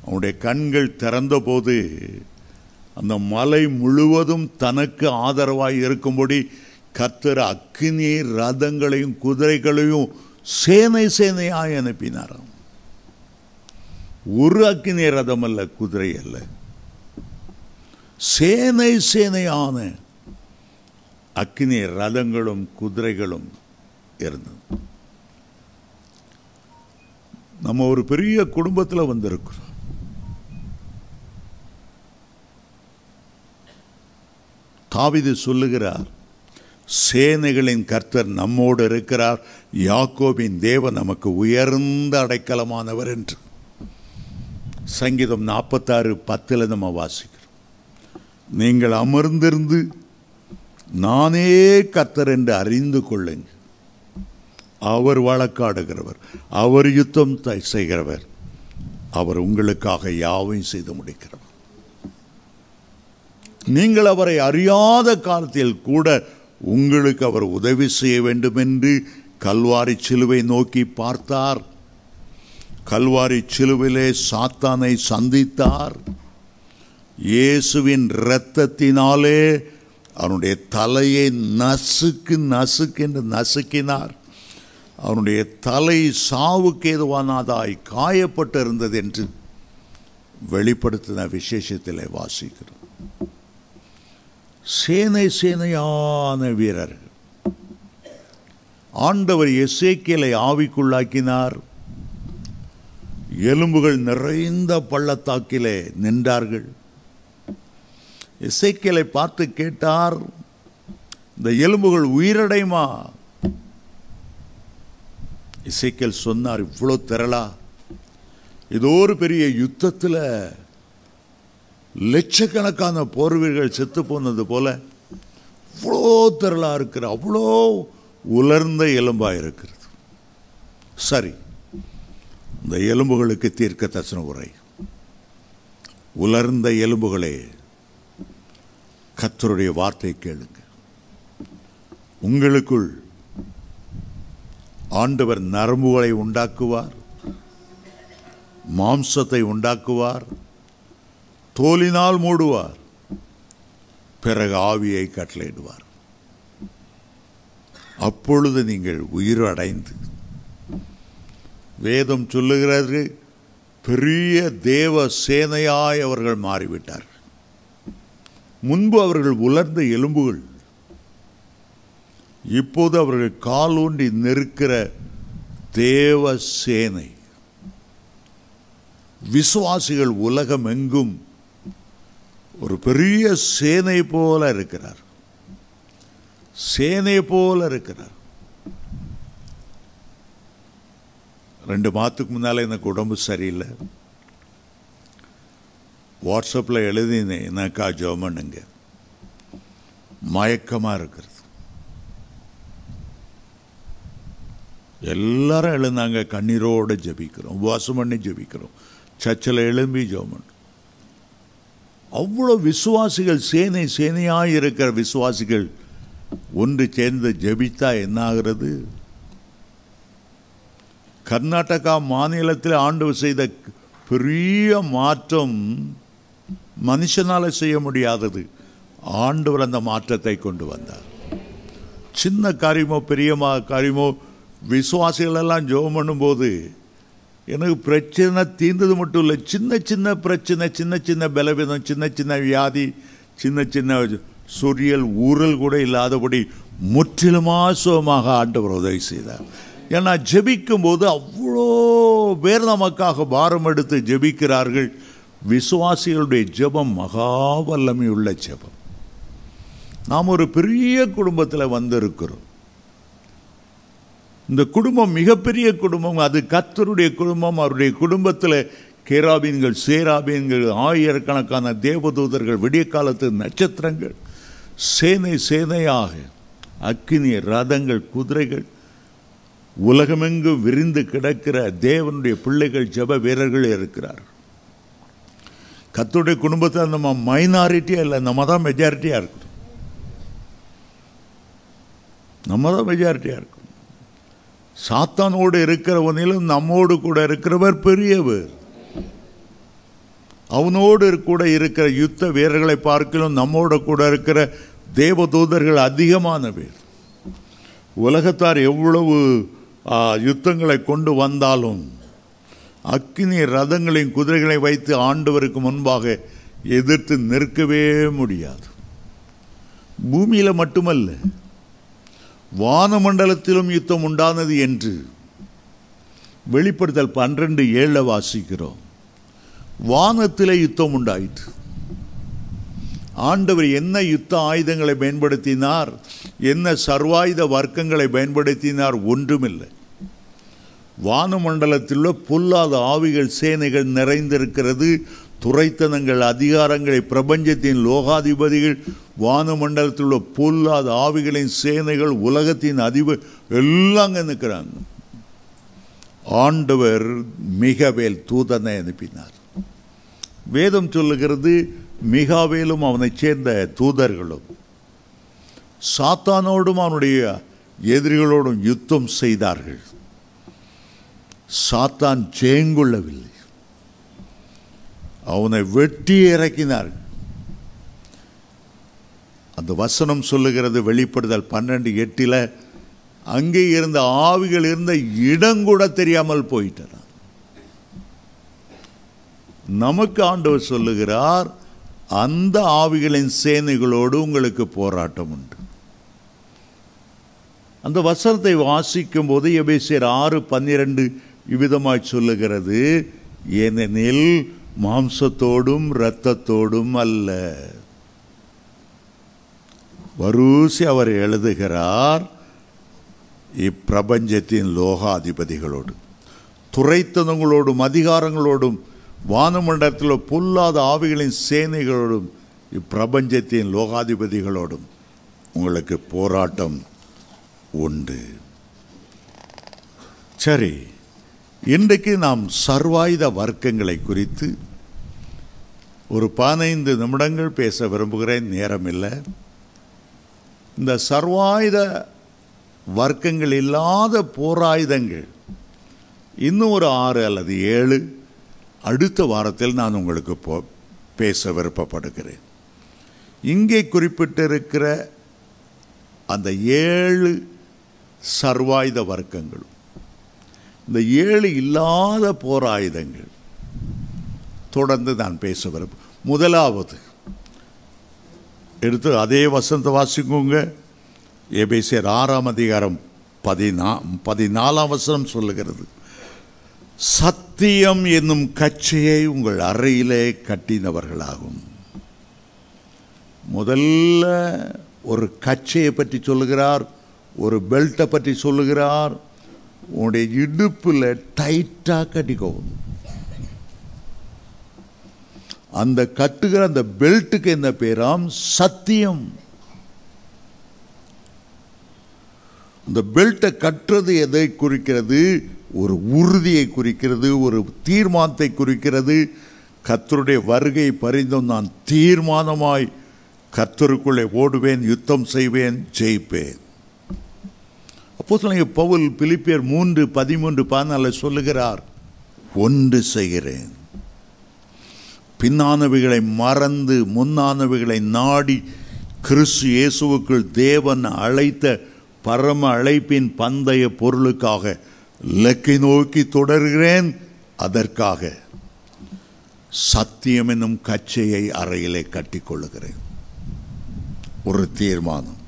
அவனுடைய கண்கள் திறந்த போது அந்த மலை முழுவதும் தனக்கு ஆதரவாய் இருக்கும்படி கர்த்தர் அக்கினி ரதங்களையும் குதிரைகளையும் சேனை சேனையாய் அனுப்பினாராம். ஒரு அக்கினி ரதம் அல்ல, குதிரை அல்ல, சேனை சேனையான அக்கினி ரதங்களும் குதிரைகளும் இருந்தது. நம்ம ஒரு பெரிய குடும்பத்தில் வந்திருக்கிறோம். தாவீது சொல்லுகிறார், சேனைகளின் கர்த்தர் நம்மோடு இருக்கிறார், யாக்கோபின் தேவன் நமக்கு உயர்ந்த அடைக்கலமானவர் என்று. சங்கீதம் 46:10 நம்ம வாசிக்கிறோம். நீங்கள் அமர்ந்திருந்து நானே கர்த்தர் என்று அறிந்து கொள்ளுங்கள். அவர் வழக்காடுகிறவர், அவர் யுத்தம் செய்கிறவர், அவர் உங்களுக்காக யாவையும் செய்து முடிக்கிறவர். நீங்கள் அவரை அறியாத காலத்தில் கூட உங்களுக்கு அவர் உதவி செய்ய வேண்டும் என்று கல்வாரி சிலுவை நோக்கி பார்த்தார். கல்வாரி சிலுவிலே சாத்தானை சந்தித்தார். இயேசுவின் இரத்தத்தினாலே அவனுடைய தலையை நசுக்கு என்று நசுக்கினார். அவனுடைய தலை சாவுக்கு ஏதுவானதாய் காயப்பட்டிருந்தது என்று வெளிப்படுத்தின விசேஷத்திலே வாசிக்கிறோம். சேனை சேனையான வீரர்கள். ஆண்டவர் எசேக்கியேலை ஆவிக்குள்ளாக்கினார். எலும்புகள் நிறைந்த பள்ளத்தாக்கிலே நின்றார்கள். எசேக்கியேலை பார்த்து கேட்டார், இந்த எலும்புகள் உயிரடையுமா? எசேக்கியேல் சொன்னார், இவ்வளோ திரளா? ஏதோ ஒரு பெரிய யுத்தத்தில் லட்சக்கணக்கான போர் வீரர்கள் செத்து போனது போல இவ்வளோ திரளா இருக்கிற, அவ்வளோ உலர்ந்த எலும்பாக இருக்கிறது. சரி, இந்த எலும்புகளுக்கு தீர்க்க தரிசன உரை. உலர்ந்த எலும்புகளே, கர்த்தருடைய வார்த்தை கேளுங்க. உங்களுக்குள் ஆண்டவர் நரம்புகளை உண்டாக்குவார், மாம்சத்தை உண்டாக்குவார், தோலினால் மூடுவார், பிறகு ஆவியை கட்டளையிடுவார். அப்பொழுது நீங்கள் உயிர் அடைந்து, வேதம் சொல்லுகிறது, பெரிய தேவ சேனையாய் அவர்கள் மாறிவிட்டார்கள். முன்பு அவர்கள் உலர்ந்த எலும்புகள், இப்போது அவர்கள் காலூண்டி நிற்கிற தேவ சேனை. விசுவாசிகள் உலகம் எங்கும் ஒரு பெரிய சேனை போல இருக்கிறார். சேனை போல இருக்கிறார். 2 மாதத்துக்கு முன்னால எனக்கு உடம்பு சரியில்லை. வாட்ஸ்அப்பில் எழுதினேன், எனக்கா ஜெபம்னுங்க. மயக்கமாக இருக்கிறது. எல்லாரும் எழுந்தாங்க, கண்ணீரோடு ஜெபிக்கிறோம், உபவாசம் பண்ணி ஜெபிக்கிறோம், சர்ச்சில் எழும்பி ஜெபம். அவ்வளோ விசுவாசிகள், சேனை சேனையாக இருக்கிற விசுவாசிகள் ஒன்று சேர்ந்து ஜெபித்தா என்ன ஆகிறது? கர்நாடகா மாநிலத்தில் ஆண்டவர் செய்த பெரிய மாற்றம் மனுஷனால் செய்ய முடியாதது. ஆண்டவர் அந்த மாற்றத்தை கொண்டு வந்தார். சின்ன காரியமோ பெரிய காரியமோ விசுவாசிகள் எல்லாம் ஜெபம் பண்ணும்போது எனக்கு பிரச்சனை தீர்ந்தது மட்டும் இல்லை, சின்ன சின்ன பிரச்சனை, சின்ன சின்ன பலவீனம், சின்ன சின்ன வியாதி, சின்ன சின்ன சொரியல் ஊரல் கூட இல்லாதபடி முற்றிலுமாக சுகமாக ஆண்டவர் உதவி செய்தார். ஏன்னா ஜெபிக்கும் போது அவ்வளோ பேர் நமக்காக பாரம் எடுத்து ஜெபிக்கிறார்கள். விசுவாசிகளுடைய ஜெபம் மகா வல்லமை உள்ள ஜெபம். நாம் ஒரு பெரிய குடும்பத்தில் வந்திருக்கிறோம். இந்த குடும்பம் மிகப்பெரிய குடும்பம். அது கர்த்தருடைய குடும்பம். அவருடைய குடும்பத்தில் கேராபீன்கள், சேராபீன்கள், ஆயிரக்கணக்கான தேவதூதர்கள், விடிய காலத்து நட்சத்திரங்கள், சேனை சேனையாக அக்கினி ரதங்கள், குதிரைகள், உலகமெங்கும் விரிந்து கிடக்கிற தேவனுடைய பிள்ளைகள், ஜெப வீரர்கள் இருக்கிறார். கர்த்தருடைய குடும்பத்தில் நம்ம மைனாரிட்டியாக இல்லை, நம்ம தான் மெஜாரிட்டியாக இருக்கிறோம். நம்ம தான் மெஜாரிட்டியாக இருக்கும். சாத்தானோடு இருக்கிறவனிலும் நம்மோடு கூட இருக்கிறவர் பெரியவர். அவனோடு கூட இருக்கிற யுத்த வீரர்களை பார்க்கலும் நம்மோடு கூட இருக்கிற தேவதூதர்கள் அதிகமான பேர். உலகத்தார் எவ்வளவு யுத்தங்களை கொண்டு வந்தாலும் அக்கினி ரதங்களையும் குதிரைகளை வைத்து ஆண்டவருக்கு முன்பாக எதிர்த்து நிற்கவே முடியாது. பூமியில் மட்டுமல்ல, வானமண்டலத்திலும் யுத்தம் உண்டானது என்று வெளிப்படுத்தல் 12:7 வாசிக்கிறோம். வானத்திலே யுத்தம் உண்டாயிற்று. ஆண்டவர் என்ன யுத்த ஆயுதங்களை பயன்படுத்தினார், என்ன சர்வாயுத வர்க்கங்களை பயன்படுத்தினார்? ஒன்றுமில்லை. வானமண்டலத்தில் பொல்லாத ஆவிகள் சேனைகள் நிறைந்திருக்கிறது. துரைத்தனங்கள், அதிகாரங்களை, பிரபஞ்சத்தின் லோகாதிபதிகள், வானமண்டலத்தில் உள்ள பொல்லாத ஆவிகளின் சேனைகள், உலகத்தின் அதிபர் எல்லாம் நிற்கிறாங்க. ஆண்டவர் மிகாவேல் தூதனை அனுப்பினார். வேதம் சொல்லுகிறது, மிகாவேலும் அவனைச் சேர்ந்த தூதர்களும் சாத்தானோடும் அவனுடைய எதிரிகளோடும் யுத்தம் செய்தார்கள். சாத்தான் ஜெயங்கொள்ளவில்லை, அவனை வெட்டி இறக்கினார்கள். அந்த வசனம் சொல்லுகிறது, வெளிப்படுதல் 12:8, அங்கே இருந்த ஆவிகள் இருந்த இடங்கூட தெரியாமல் போயிட்டார். நமக்கு ஆண்டவர் சொல்லுகிறார், அந்த ஆவிகளின் சேனைகளோடு உங்களுக்கு போராட்டம் உண்டு. அந்த வசனத்தை வாசிக்கும் போது எபேசியர் 6:12 இவ்விதமாய் சொல்லுகிறது, ஏனெனில் மாம்சத்தோடும் இரத்தத்தோடும் அல்ல. வரிசை அவர் எழுதுகிறார், இப்பிரபஞ்சத்தின் லோகாதிபதிகளோடு, துரைத்தனங்களோடும், அதிகாரங்களோடும், வானமண்டலத்தில் பொல்லாத ஆவிகளின் சேனைகளோடும், இப்பிரபஞ்சத்தின் லோகாதிபதிகளோடும் உங்களுக்கு போராட்டம் உண்டு. சரி, இன்றைக்கு நாம் சர்வாயுத வர்க்கங்களை குறித்து ஒரு 15 நிமிடங்கள் பேச விரும்புகிறேன். நேரம் இல்லை. இந்த சர்வாயுத வர்க்கங்கள் இல்லாத போராயுதங்கள் இன்னும் ஒரு 6 அல்லது 7 அடுத்த வாரத்தில் நான் உங்களுக்கு பேச விருப்பப்படுகிறேன். இங்கே குறிப்பிட்டிருக்கிற அந்த 7 சர்வாயுத வர்க்கங்களும், இந்த 7 இல்லாத போராயுதங்கள் தொடர்ந்து நான் பேச விரும்ப. முதலாவது எடுத்து அதே வசனத்தை வாசிக்குங்க. எபேசியர் 6:14 சொல்லுகிறது, சத்தியம் என்னும் கச்சையை உங்கள் அறையிலே கட்டினவர்களாகும். முதல்ல ஒரு கச்சையை பற்றி சொல்லுகிறார், ஒரு பெல்ட்டை பற்றி சொல்லுகிறார். உன்னுடைய இடுப்பில் டைட்டாக கட்டிக்கோ. அந்த கட்டுகிற அந்த பெல்ட்டுக்கு என்ன பேராம்? சத்தியம். அந்த பெல்ட்டை கட்டுறது எதை குறிக்கிறது? ஒரு உறுதியை குறிக்கிறது, ஒரு தீர்மானத்தை குறிக்கிறது. கர்த்தருடைய வருகை பரிந்தும் நான் தீர்மானமாய் கர்த்தருக்குள்ளே ஓடுவேன், யுத்தம் செய்வேன், ஜெயிப்பேன். அப்போஸ்தலனாகிய பவுல் பிலிப்பியர் 3:13-14 சொல்லுகிறார், ஒன்று செய்கிறேன், பின்னானவைகளை மறந்து முன்னானவைகளை நாடி கிறிஸ்து இயேசுவுக்குள் தேவன் அழைத்த பரம அழைப்பின் பந்தய பொருளுக்காக இலக்கை நோக்கி தொடர்கிறேன். அதற்காக சத்தியம் என்னும் கச்சையை அறையிலே கட்டிக்கொள்ளுகிறேன். ஒரு தீர்மானம்.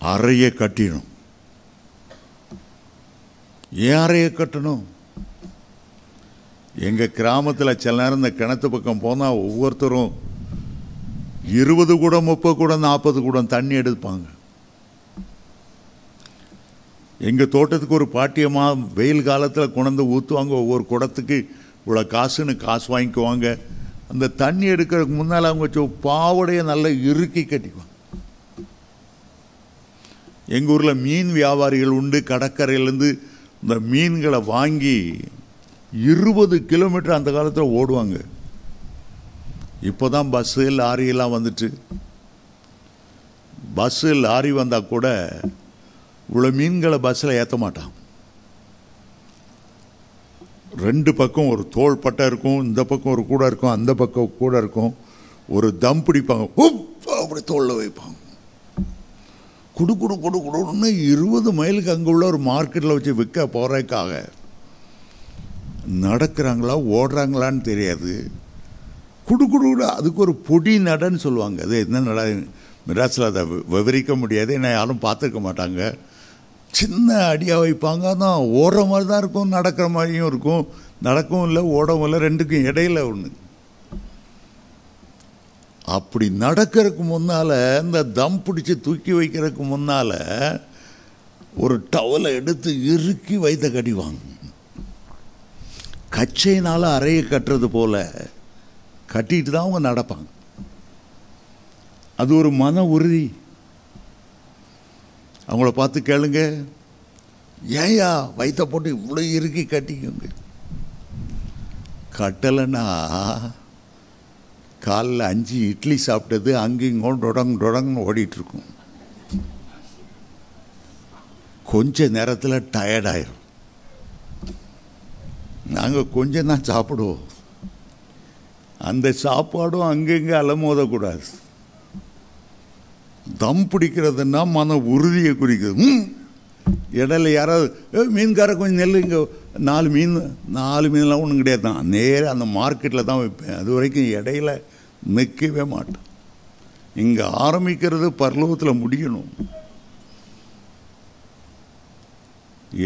அறையை கட்டிடும். ஏன் அறையை கட்டணும்? எங்கள் கிராமத்தில் சில நேரம் இந்த கிணத்து பக்கம் போனால் ஒவ்வொருத்தரும் 20 குடம் 30 குடம் 40 குடம் தண்ணி எடுப்பாங்க. எங்கள் தோட்டத்துக்கு ஒரு பாட்டியமாக வெயில் காலத்தில் கொண்டு ஊற்றுவாங்க. ஒவ்வொரு குடத்துக்கு இவ்வளோ காசுன்னு காசு வாங்கிக்குவாங்க. அந்த தண்ணி எடுக்கிறதுக்கு முன்னால் அவங்க பாவடையை நல்லா இறுக்கி கட்டிக்குவாங்க. எங்கள் ஊரில் மீன் வியாபாரிகள் உண்டு. கடற்கரையிலேருந்து இந்த மீன்களை வாங்கி 20 கிலோமீட்டர் அந்த காலத்தில் ஓடுவாங்க. இப்போ தான் பஸ்ஸு லாரியெல்லாம் வந்துட்டு, பஸ்ஸு லாரி வந்தால் கூட இவ்வளோ மீன்களை பஸ்ஸில் ஏற்ற மாட்டான். 2 பக்கம் ஒரு தோள் பட்டை இருக்கும், இந்த பக்கம் ஒரு கூடை இருக்கும், அந்த பக்கம் கூடை இருக்கும். ஒரு தம் பிடிப்பாங்க, அப்படி தோளில் வைப்பாங்க. குடு குடு குடு குடுன்னு 20 மைலுக்கு அங்கே உள்ள ஒரு மார்க்கெட்டில் வச்சு விற்க போகிறதுக்காக நடக்கிறாங்களா ஓடுறாங்களான்னு தெரியாது. குடு குடு அதுக்கு ஒரு பொடி நடன்னு சொல்லுவாங்க. அது என்ன நட, மிராசில் அதை விவரிக்க முடியாது, என்ன யாரும் பார்த்துருக்க மாட்டாங்க. சின்ன அடியாக வைப்பாங்க. ஆனால் ஓடுற மாதிரி தான் இருக்கும், நடக்கிற மாதிரியும் இருக்கும். நடக்கவும் இல்லை ஓடவும் இல்லை, ரெண்டுக்கும் இடையில ஒன்று. அப்படி நடக்கிறதுக்கு முன்னால், இந்த தம் பிடிச்சி தூக்கி வைக்கிறதுக்கு முன்னால் ஒரு டவலை எடுத்து இறுக்கி வைத்த கடிவாங்க. கச்சையினால் அறையை கட்டுறது போல கட்டிட்டு தான் அவங்க நடப்பாங்க. அது ஒரு மன உறுதி. அவங்கள பார்த்து கேளுங்க, ஏயா வயிற்ற போட்டு இவ்வளோ இறுக்கி கட்டிக்கோங்க. கட்டலைன்னா காலைல 5 இட்லி சாப்பிட்டது அங்கேயும் டொடங்னு ஓடிட்டுருக்கும். கொஞ்ச நேரத்தில் டயர்டாயிரும். நாங்கள் கொஞ்சம் தான் சாப்பிடுவோம். அந்த சாப்பாடும் அங்கங்கே அலமோதக்கூடாது. தம் பிடிக்கிறதுனா மன உறுதியை குறிக்கிறது. இடையில யாராவது மீன்கார கொஞ்சம் நெல், இங்கே 4 மீன்லாம் ஒன்றும் கிடையாது தான், நேராக அந்த மார்க்கெட்டில் தான் வைப்பேன். அது வரைக்கும் இடையில நிற்கவே மாட்டேன். இங்கே ஆரம்பிக்கிறது பரலோகத்தில் முடியணும்.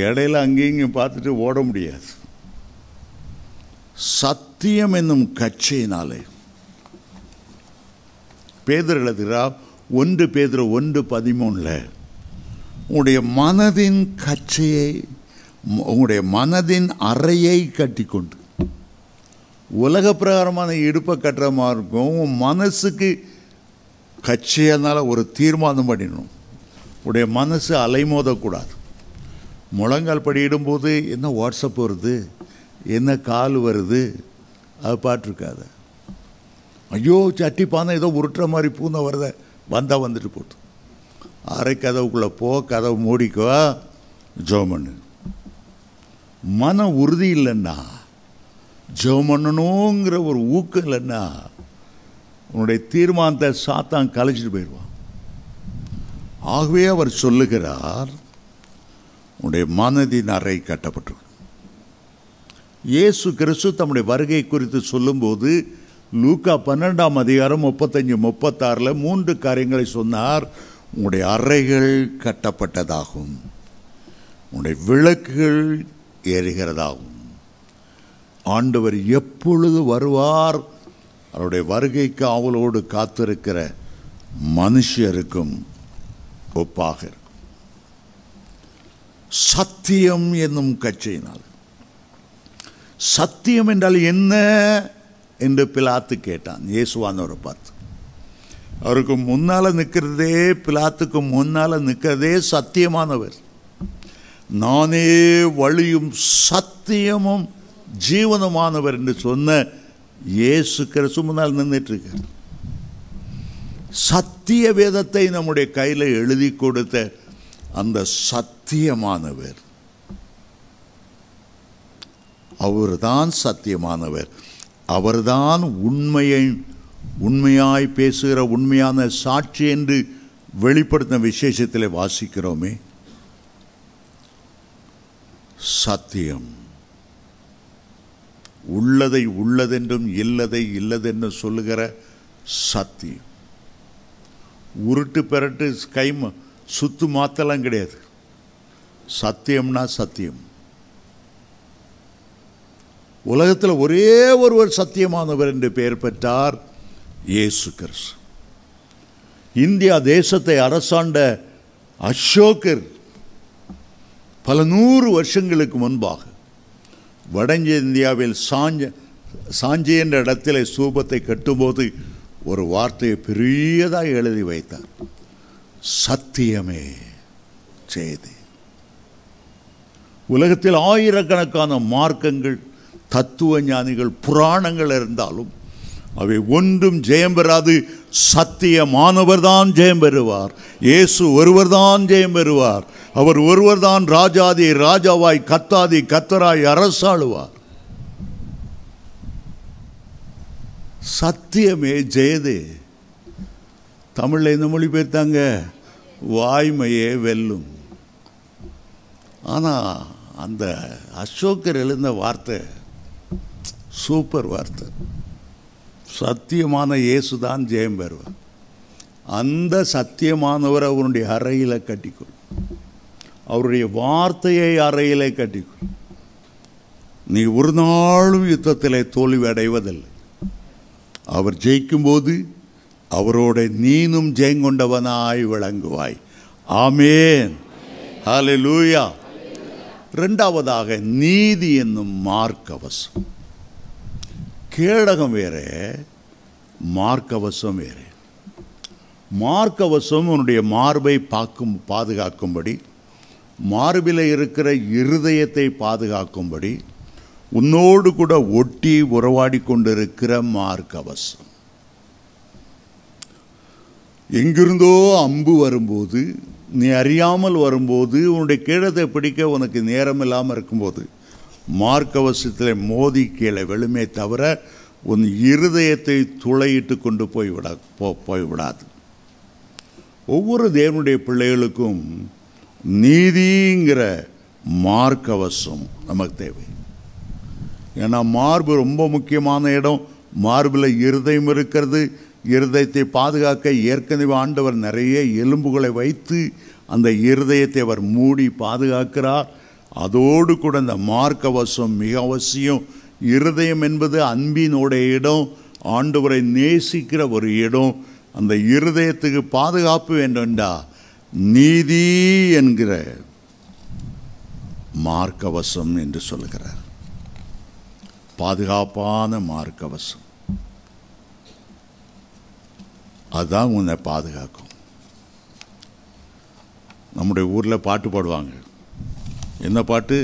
இடையில அங்கேயும் இங்கே பார்த்துட்டு ஓட முடியாது. சத்தியம் என்னும் கச்சையினாலே பேதுரு எழுதுகிறார், 1 பேதுரு 1:13, உங்களுடைய மனதின் கச்சையை, உங்களுடைய மனதின் அறையை கட்டிக்கொண்டு, உலக பிரகாரமான இடுப்பை கட்டுற மாதிரி இருக்கும். உன் மனசுக்கு கச்சையானால ஒரு தீர்மானம் பண்ணிடணும். உடைய மனசு அலைமோதக்கூடாது. முழங்கால் படியிடும்போது என்ன வாட்ஸ்அப் வருது, என்ன கால் வருது, அது பாட்டிருக்காத. ஐயோ சட்டி பானை ஏதோ உருட்டுற மாதிரி பூனை வருத, வந்தால் வந்துட்டு போட்டு அரை கதவுக்குள்ளே போ, கதவு மூடிக்கோ, ஜெபம் பண்ணு. மன உறுதி இல்லைன்னா, ஜெபம் பண்ணணுங்கிற ஒரு ஊக்கம் இல்லைன்னா, உன்னுடைய தீர்மானத்தை சாத்தான் கலைச்சிட்டு போயிடுவான். ஆகவே அவர் சொல்லுகிறார், உன்னுடைய மனதின் அறை கட்டப்பட்டிருக்கும். இயேசு கிறிஸ்து தம்முடைய வருகை குறித்து சொல்லும்போது லூக்கா 12:35-36 3 காரியங்களை சொன்னார். உங்களுடைய அறைகள் கட்டப்பட்டதாகும், உங்களுடைய விளக்குகள் எரிகிறதாகும். ஆண்டவர் எப்பொழுது வருவார், அவருடைய வருகைக்கு அவளோடு காத்திருக்கிற மனுஷருக்கும் ஒப்பாக இருக்கும். சத்தியம் என்னும் கச்சையினால். சத்தியம் என்றால் என்ன என்று பிலாத்து கேட்டான் இயேசுவானவரை பார்த்து. அவருக்கு முன்னால் நிற்கிறதே, பிலாத்துக்கு முன்னால் நிற்கிறதே சத்தியமானவர். நானே வழியும் சத்தியமும் ஜீவனமானவர் என்று சொன்ன இயேசு கிறிஸ்து முன்னால் நின்றுட்டு இருக்கார். சத்திய வேதத்தை நம்முடைய கையில் எழுதி கொடுத்த அந்த சத்தியமானவர், அவர்தான் சத்தியமானவர். அவர்தான் உண்மையாய் பேசுகிற உண்மையான சாட்சி என்று வெளிப்படுத்தின விசேஷத்தில் வாசிக்கிறோமே. சத்தியம் உள்ளதை உள்ளதென்றும் இல்லதை இல்லதென்றும் சொல்லுகிற சத்தியம். உருட்டு பெரட்டு கை சுத்து மாத்தலாம் கிடையாது. சத்தியம்னா சத்தியம். உலகத்தில் ஒரே ஒருவர் சத்தியமானவர் என்று பெயர் பெற்றார், இயேசு கிறிஸ்து. இந்தியா தேசத்தை அரசாண்ட அசோகர் பல 100 வருஷங்களுக்கு முன்பாக வட இந்தியாவில் சாஞ்சி என்ற இடத்துல ஸ்தூபத்தை கட்டும்போது ஒரு வார்த்தையை பெரியதாக எழுதி வைத்தார், சத்தியமே செய்தி. உலகத்தில் ஆயிரக்கணக்கான மார்க்கங்கள், தத்துவ ஞானிகள், புராணங்கள் இருந்தாலும் அவை ஒன்றும் ஜெயம் பெறாது. சத்தியமானவர் தான் ஜெயம் பெறுவார். இயேசு ஒருவர் தான் ஜெயம் பெறுவார். அவர் ஒருவர் தான் ராஜாதி ராஜாவாய், கத்தாதி கத்தராய் அரசாளுவார். சத்தியமே ஜெயதே. தமிழில் இந்த மொழி பெயர்த்தாங்க, வாய்மையே வெல்லும். ஆனால் அந்த அசோகர் எழுந்த வார்த்தை சூப்பர் வார்த்தை. சத்தியமான இயேசு தான் ஜெயம் பெறுவார். அந்த சத்தியமானவர் அவருடைய அறையில் கட்டிக்கொள், அவருடைய வார்த்தையை அறையிலே கட்டிக்கொள். நீ ஒரு நாளும் யுத்தத்தில் தோல்வி அடைவதில்லை. அவர் ஜெயிக்கும்போது அவரோட நீனும் ஜெயங்கொண்டவனாய் விளங்குவாய். ஆமேன், ஹல்லேலூயா. இரண்டாவதாக நீதி என்னும் மார்க்கவசம். கேடகம் வேற, மார்க்கவசம் வேற. மார்க்கவசம் உன்னுடைய மார்பை பாதுகாக்கும்படி, மார்பில் இருக்கிற இருதயத்தை பாதுகாக்கும்படி, உன்னோடு கூட ஒட்டி உறவாடி கொண்டிருக்கிற மார்க்கவசம். எங்கிருந்தோ அம்பு வரும்போது, நீ அறியாமல் வரும்போது, உன்னுடைய கேடத்தை பிடிக்க உனக்கு நேரம் இல்லாமல் இருக்கும்போது மார்க்கவசத்தில் மோதி கீழே விழுமே தவிர உன் இருதயத்தை துளையிட்டு கொண்டு போய்விடாது. ஒவ்வொரு தேவனுடைய பிள்ளைகளுக்கும் நீதிங்கிற மார்க்கவசம் நமக்கு தேவை. ஏன்னா மார்பு ரொம்ப முக்கியமான இடம். மார்பில் இருதயம் இருக்கிறது. இருதயத்தை பாதுகாக்க ஏற்கனவே ஆண்டவர் நிறைய எலும்புகளை வைத்து அந்த இருதயத்தை அவர் மூடி பாதுகாக்கிறார். அதோடு கூட இந்த மார்க்கவசம் மிக அவசியம். இருதயம் என்பது அன்பினுடைய இடம், ஆண்டவரை நேசிக்கிற ஒரு இடம். அந்த இருதயத்துக்கு பாதுகாப்பு வேண்டும்டா நீதி என்கிற மார்க்கவசம் என்று சொல்லுகிறார். பாதுகாப்பான மார்க்கவசம் அதுதான் உன்னை பாதுகாக்கும். நம்முடைய ஊரில் பாட்டு பாடுவாங்க. என்ன பாட்டு?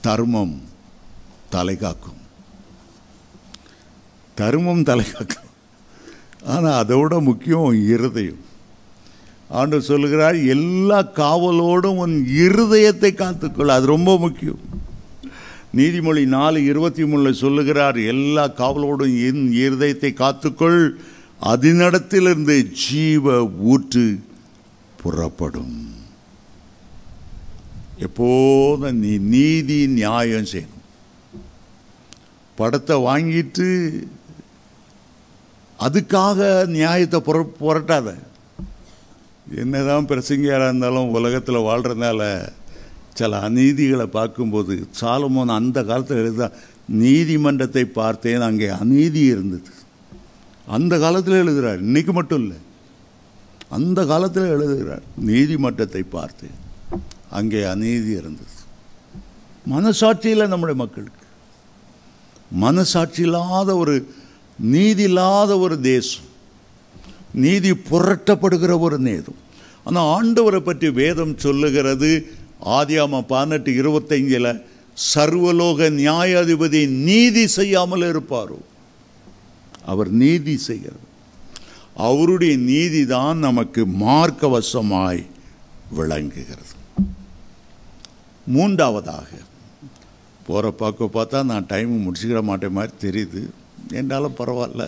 தர்மம் தலை காக்கும். தர்மம் தலை காக்கும். ஆனால் அதோட முக்கியம் இருதயம். ஆண்டவர் சொல்லுகிறார், எல்லா காவலோடும் உன் இருதயத்தை காத்துக்கொள். அது ரொம்ப முக்கியம். நீதிமொழி 4:23 சொல்லுகிறார், எல்லா காவலோடும் என் இருதயத்தை காத்துக்கொள், அதனிடத்திலிருந்து ஜீவ ஊற்று புறப்படும். எப்போதும் நீ நீதி நியாயம் செய்யணும். படத்தை வாங்கிட்டு அதுக்காக நியாயத்தை புரட்டாத. என்னதான் பிரசங்கியாராக இருந்தாலும் உலகத்தில் வாழ்கிறதுனால சில அநீதிகளை பார்க்கும்போது, சாலமோன் அந்த காலத்தில் எழுத, நீதிமன்றத்தை பார்த்தேன், அங்கே அநீதி இருந்தது. அந்த காலத்தில் எழுதுகிறார், இன்னைக்கு மட்டும் இல்லை, அந்த காலத்தில் எழுதுகிறார். நீதிமன்றத்தை பார்த்தேன், அங்கே அநீதி இருந்தது. மனசாட்சியில் நம்முடைய மக்களுக்கு மனசாட்சி இல்லாத ஒரு, நீதி இல்லாத ஒரு தேசம், நீதி புரட்டப்படுகிற ஒரு நேதம். ஆனால் ஆண்டவரை பற்றி வேதம் சொல்லுகிறது, ஆதியாகமம் 18:25 சர்வலோக நியாயாதிபதி நீதி செய்யாமல் இருப்பாரோ? அவர் நீதி செய்கிறார். அவருடைய நீதி தான் நமக்கு மார்க்கவசமாய் விளங்குகிறது. மூன்றாவதாக, போகிற பார்க்க பார்த்தா நான் டைம் முடிச்சுக்கிற மாட்டேன் மாதிரி தெரியுது, என்றாலும் பரவாயில்ல.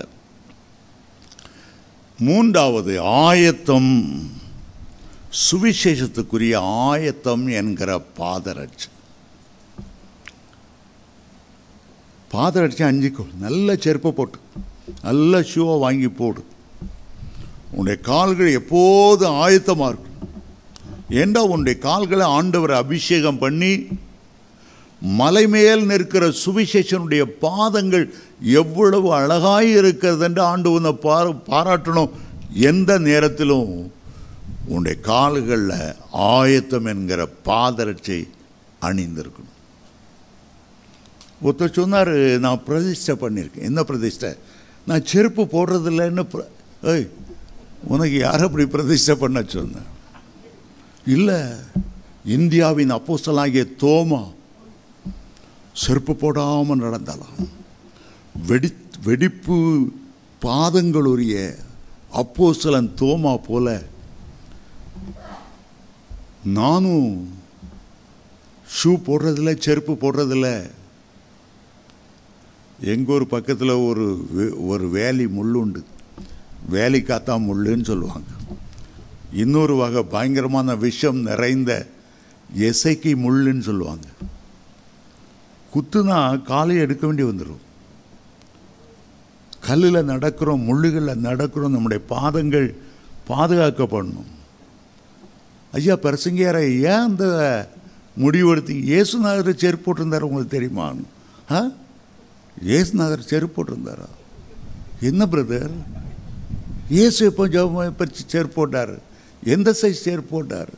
மூன்றாவது ஆயத்தம், சுவிசேஷத்துக்குரிய ஆயத்தம் என்கிற பாதரட்சை. பாதரட்சை அஞ்சிக்கோ, நல்ல செருப்பை போட்டு, நல்ல ஷூவை வாங்கி போடு. உன்னுடைய கால்கள் எப்போது ஆயத்தமாக இருக்கும். ஏண்டா உன்னுடைய கால்களை ஆண்டவரை அபிஷேகம் பண்ணி, மலை மேல் நிற்கிற சுவிசேஷனுடைய பாதங்கள் எவ்வளவு அழகாய் இருக்கிறது என்று ஆண்டவனை பாராட்டணும். எந்த நேரத்திலும் உன்னுடைய கால்களில் ஆயத்தம் என்கிற பாதரட்சை அணிந்திருக்கணும். ஒருத்தர் சொன்னார், நான் பிரதிஷ்டை பண்ணியிருக்கேன். என்ன பிரதிஷ்டை? நான் செருப்பு போடுறதில்லைன்னு. ஏய், உனக்கு யார் அப்படி பிரதிஷ்டை பண்ண சொன்ன? இல்லை, இந்தியாவின் அப்போஸ்தலனாகிய தோமா செருப்பு போடாமல் நடந்தாலாம். வெடிப்பு பாதங்களுடைய அப்போஸ்தலன் தோமா போல நானும் ஷூ போடுறதில்ல, செருப்பு போடுறதில்ல. எங்கள் ஒரு பக்கத்தில் ஒரு வேலி முள் உண்டு, வேலி காத்தா முள்ளுன்னு சொல்லுவாங்க. இன்னொரு வகை பயங்கரமான விஷம் நிறைந்த எசைக்கி முள்ளுன்னு சொல்லுவாங்க. குத்துனா காலையை எடுக்க வேண்டி வந்துடும். கல்லில் நடக்கிறோம், முள்ளுகளில் நடக்கிறோம், நம்முடைய பாதங்கள் பாதுகாக்கப்படணும். ஐயா பிரசங்கியார, ஏன் அந்த முடிவெடுத்து? இயேசுநாதர் செருப்பு போட்டிருந்தார், உங்களுக்கு தெரியுமா? இயேசுநாதர் செருப்பு போட்டிருந்தாரா? என்ன பிரதர், இயேசு எப்போ ஜெபம் பறித்து செருப்பு போட்டார்? எந்த சைஸ் செருப்பு போட்டார்?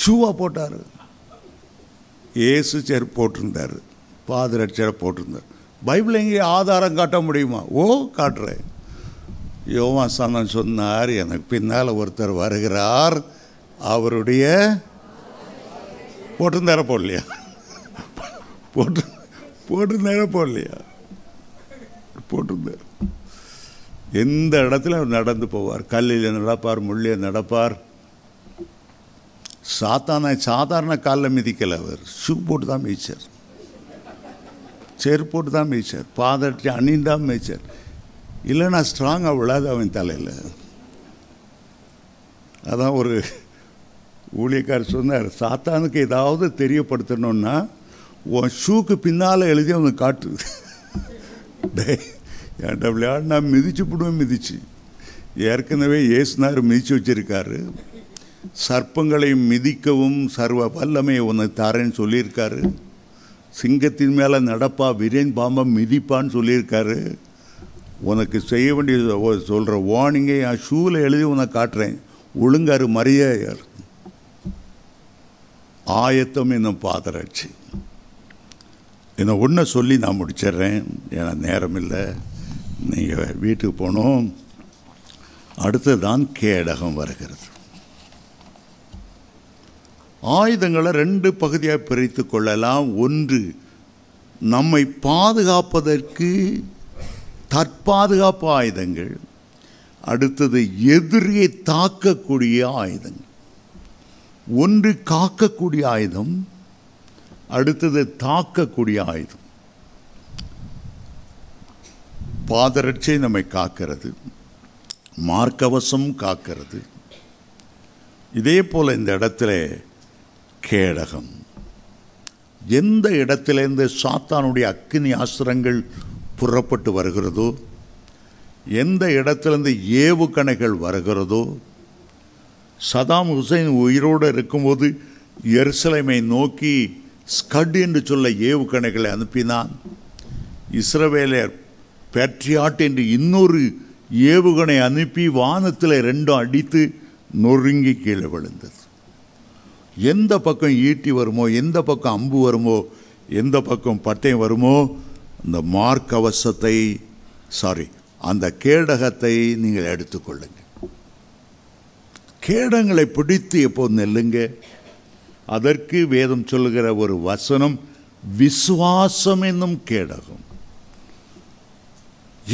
ஷூவா போட்டார்? இயேசு செருப்பு போட்டிருந்தார், பாதரட்சரை போட்டிருந்தார். பைபிள் எங்கே ஆதாரம் காட்ட முடியுமா? ஓ, காட்டுறேன். யோவான் சாந்தன் சொன்னார், எனக்கு பின்னால் ஒருத்தர் வருகிறார், அவருடைய போட்டிருந்தார போடலையா? போட்டிருந்தார போடலையா? போட்டிருந்தார். எந்த இடத்துல அவர் நடந்து போவார். கல்லில் நடப்பார், முள்ளில் நடப்பார். சாதாரண காலில் மிதிக்கலை, அவர் ஷூ போட்டு தான் மிதிச்சார், செருப்பு போட்டு தான் மிதிச்சார், பாதட்டி அணிந்தான் மிதிச்சார். இல்லைன்னா ஸ்ட்ராங்காக விழாது அவன் தலையில். அதான் ஒரு ஊழியக்காரர் சொன்னார், சாத்தானுக்கு ஏதாவது தெரியப்படுத்தணுன்னா உன் ஷூக்கு பின்னால் எழுதி அவனுக்கு காட்டு. என்கிட்ட விளையாடு, நான் மிதிச்சு போடுவேன். மிதிச்சு ஏற்கனவே ஏசுனார் மிதிச்சு வச்சிருக்காரு. சர்ப்பங்களை மிதிக்கவும் சர்வ வல்லமையை உன்னை தாரேன்னு சொல்லியிருக்காரு. சிங்கத்தின் மேலே நடப்பா, விரேன் பாம்பை மிதிப்பான்னு சொல்லியிருக்காரு. உனக்கு செய்ய வேண்டிய சொல்கிற வார்னிங்கை என் ஷூவில் எழுதி உனக்கு காட்டுறேன். ஒழுங்காரு மரியாதையார். ஆயத்தம் என்னும் பாதரட்சி. என்னை ஒன்றை சொல்லி நான் முடிச்சிட்றேன், ஏன்னா நேரம் இல்லை, நீங்கள் வீட்டுக்கு போகணும். அடுத்தது தான் கேடகம் வருகிறது. ஆயுதங்களை 2 பகுதியாக பிரித்து கொள்ளலாம். ஒன்று, நம்மை பாதுகாப்பதற்கு தற்பாதுகாப்பு ஆயுதங்கள். அடுத்தது, எதிரியை தாக்கக்கூடிய ஆயுதங்கள். ஒன்று காக்கக்கூடிய ஆயுதம், அடுத்தது தாக்கக்கூடிய ஆயுதம். பாதரட்சை நம்மை காக்கிறது, மார்க்கவசம் காக்கிறது. இதே போல் இந்த இடத்துல கேடகம். எந்த இடத்திலிருந்து சாத்தானுடைய அக்கினி ஆஸ்திரங்கள் புறப்பட்டு வருகிறதோ, எந்த இடத்திலிருந்து ஏவுகணைகள் வருகிறதோ, சதாம் ஹுசைன் உயிரோடு இருக்கும்போது எருசலேமை நோக்கி ஸ்கட் என்று சொல்ல ஏவுகணைகளை அனுப்பினான். இஸ்ரவேலர் பேட்ரியாட் என்று இன்னொரு ஏவுகணை அனுப்பி வானத்தில் 2 அடித்து நொறுங்கி கீழே விழுந்தது. எந்த பக்கம் ஈட்டி வருமோ, எந்த பக்கம் அம்பு வருமோ, எந்த பக்கம் பட்டயம் வருமோ, அந்த மார்க்கவசத்தை அந்த கேடகத்தை நீங்கள் எடுத்துக்கொள்ளுங்க. கேடங்களை பிடித்து எப்போது நெல்லுங்க. அதற்கு வேதம் சொல்லுகிற ஒரு வசனம், விசுவாசம் என்னும் கேடகம்.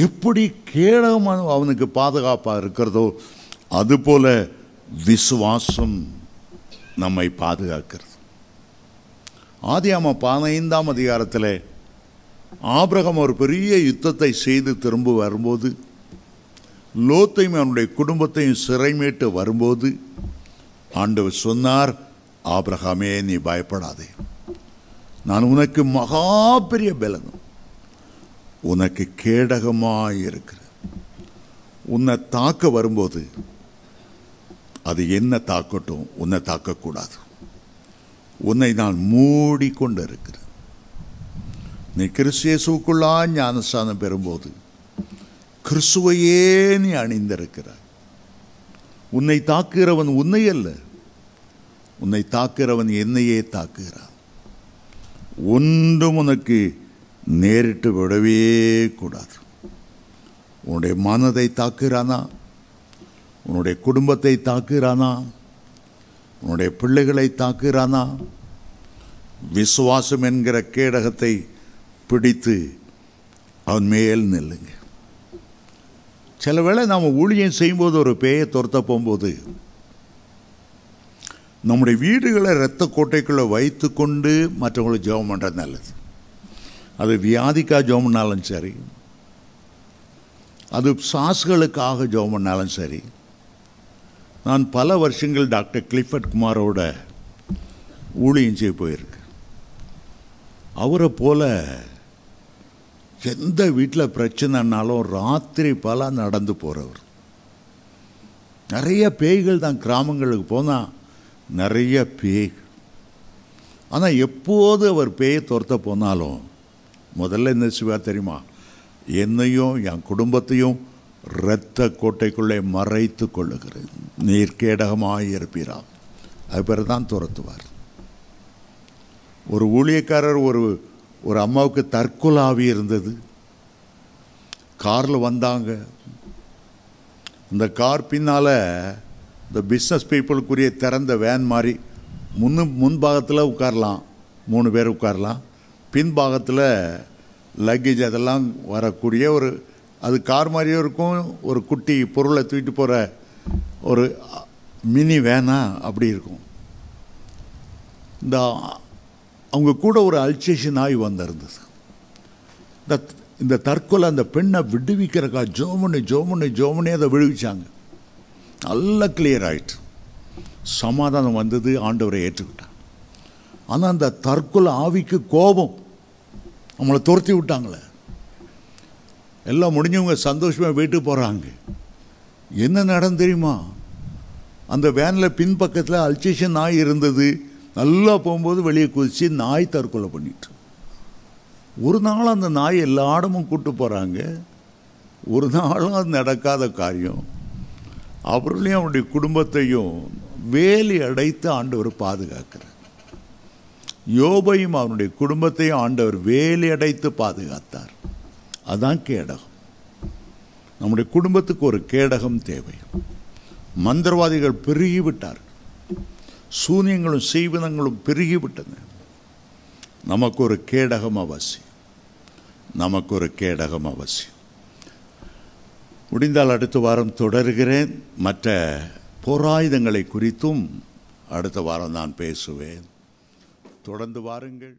எப்படி கேடகம் அவனுக்கு பாதுகாப்பாக இருக்கிறதோ, அதுபோல விசுவாசம் நம்மை பாதுகாக்கிறது. ஆதியாகமம் 15ஆம் அதிகாரத்தில் ஆபிரகாம் ஒரு பெரிய யுத்தத்தை செய்து திரும்ப வரும்போது, லோத்தையும் அவனுடைய குடும்பத்தையும் சிறைமீட்டு வரும்போது, ஆண்டவர் சொன்னார், ஆபிரகாமே நீ பயப்படாதே, நான் உனக்கு மகா பெரிய பலனும் உனக்கு கேடகமாய் இருக்கிறேன். உன்னை தாக்க வரும்போது அது என்ன தாக்கட்டும், உன்னை தாக்கக்கூடாது. உன்னை நான் மூடிக்கொண்டு இருக்கிறேன். நீ கிறிஸ்து இயேசுவுக்குள்ளா ஞானஸ்நானம் பெறும்போது கிறிஸ்துவையே நீ அணிந்திருக்கிறாய். உன்னை தாக்குகிறவன் உன்னை அல்ல, உன்னை தாக்குகிறவன் என்னையே தாக்குகிறான். ஒன்றும் உனக்கு நேரிட்டு விடவே கூடாது. உன்னுடைய மனதை தாக்குகிறானா, உன்னுடைய குடும்பத்தை தாக்குகிறானா, உன்னுடைய பிள்ளைகளை தாக்குகிறானா, விசுவாசம் என்கிற கேடகத்தை பிடித்து அவன் மேல் நில்லுங்க. சில வேளை நாம் ஊழியம் செய்யும்போது ஒரு பேயை துரத்த போகும்போது நம்முடைய வீடுகளை இரத்த கோட்டைக்குள்ளே வைத்து கொண்டு மற்றவங்களை ஜெபம் பண்ணுறது நல்லது. அது வியாதிக்காக ஜெபம் பண்ணாலும் சரி, அது சாஸ்களுக்காக ஜெபம் பண்ணாலும் சரி. நான் பல வருஷங்கள் டாக்டர் கிளிஃபர்ட் குமாரோட ஊழியம் செய்ய போயிருக்கேன். அவரை போல எந்த வீட்டில் பிரச்சனைனாலும் ராத்திரி பல நடந்து போகிறவர். நிறைய பேய்கள் தான், கிராமங்களுக்கு போனால் நிறைய பேய்கள். ஆனால் எப்போது அவர் பேயை துரத்த போனாலும் முதல்ல என்ன செய்வார் தெரியுமா? என்னையும் என் குடும்பத்தையும் இரத்த கோட்டைக்குள்ளே மறைத்து கொள்ளுகிறேன், நீர் கேடகமாய் இருப்பீரா. அது பேர் தான் துரத்துவார். ஒரு ஊழியக்காரர் ஒரு அம்மாவுக்கு தற்கொலாவி இருந்தது. காரில் வந்தாங்க. இந்த கார் பின்னால் இந்த பிஸ்னஸ் பீப்புளுக்குரிய திறந்த வேன் மாதிரி முன்பாகத்தில் உட்காரலாம், 3 பேர் உட்காரலாம். பின்பாகத்தில் லக்கேஜ் அதெல்லாம் வரக்கூடிய அது கார் மாதிரியும் இருக்கும், ஒரு குட்டி பொருளை தூக்கிட்டு போகிற ஒரு மினி வேனா அப்படி இருக்கும். அவங்க கூட ஒரு அல்சேஷன் ஆகி வந்திருந்தது. இந்த தற்கொலை அந்த பெண்ணை விடுவிக்கிறக்கா ஜோமனி அதை விடுவிச்சாங்க. நல்லா கிளியர் ஆயிட்டு சமாதானம் வந்தது, ஆண்டவரை ஏற்றுக்கிட்டான். ஆனால் அந்த தற்கொலை ஆவிக்கு கோபம், நம்மளை துரத்தி விட்டாங்களே. எல்லாம் முடிஞ்சவங்க சந்தோஷமாக வீட்டுக்கு போகிறாங்க. என்ன நடந்து தெரியுமா? அந்த வேனில் பின்பக்கத்தில் அல்சேஷன் நாய் இருந்தது. நல்லா போகும்போது வெளியே குதிச்சு நாய் தற்கொலை பண்ணிட்டு. ஒரு நாள் அந்த நாய் எல்லா இடமும் கூட்டு போகிறாங்க. ஒரு நாளும் அது நடக்காத காரியம். அவர்களையும் அவருடைய குடும்பத்தையும் வேலி அடைத்து ஆண்டவர் பாதுகாக்கிறார். யோபையும் அவனுடைய குடும்பத்தையும் ஆண்டவர் வேலி அடைத்து பாதுகாத்தார். அதான் கேடகம். நம்முடைய குடும்பத்துக்கு ஒரு கேடகம் தேவை. மந்திரவாதிகள் பெருகிவிட்டார்கள், சூனியங்களும் செய்வனங்களும் பெருகிவிட்டன. நமக்கு ஒரு கேடகம் அவசியம். முடிந்தால் அடுத்த வாரம் தொடர்கிறேன். மற்ற போராயுதங்களை குறித்தும் அடுத்த வாரம் நான் பேசுவேன். தொடர்ந்து வாருங்கள்.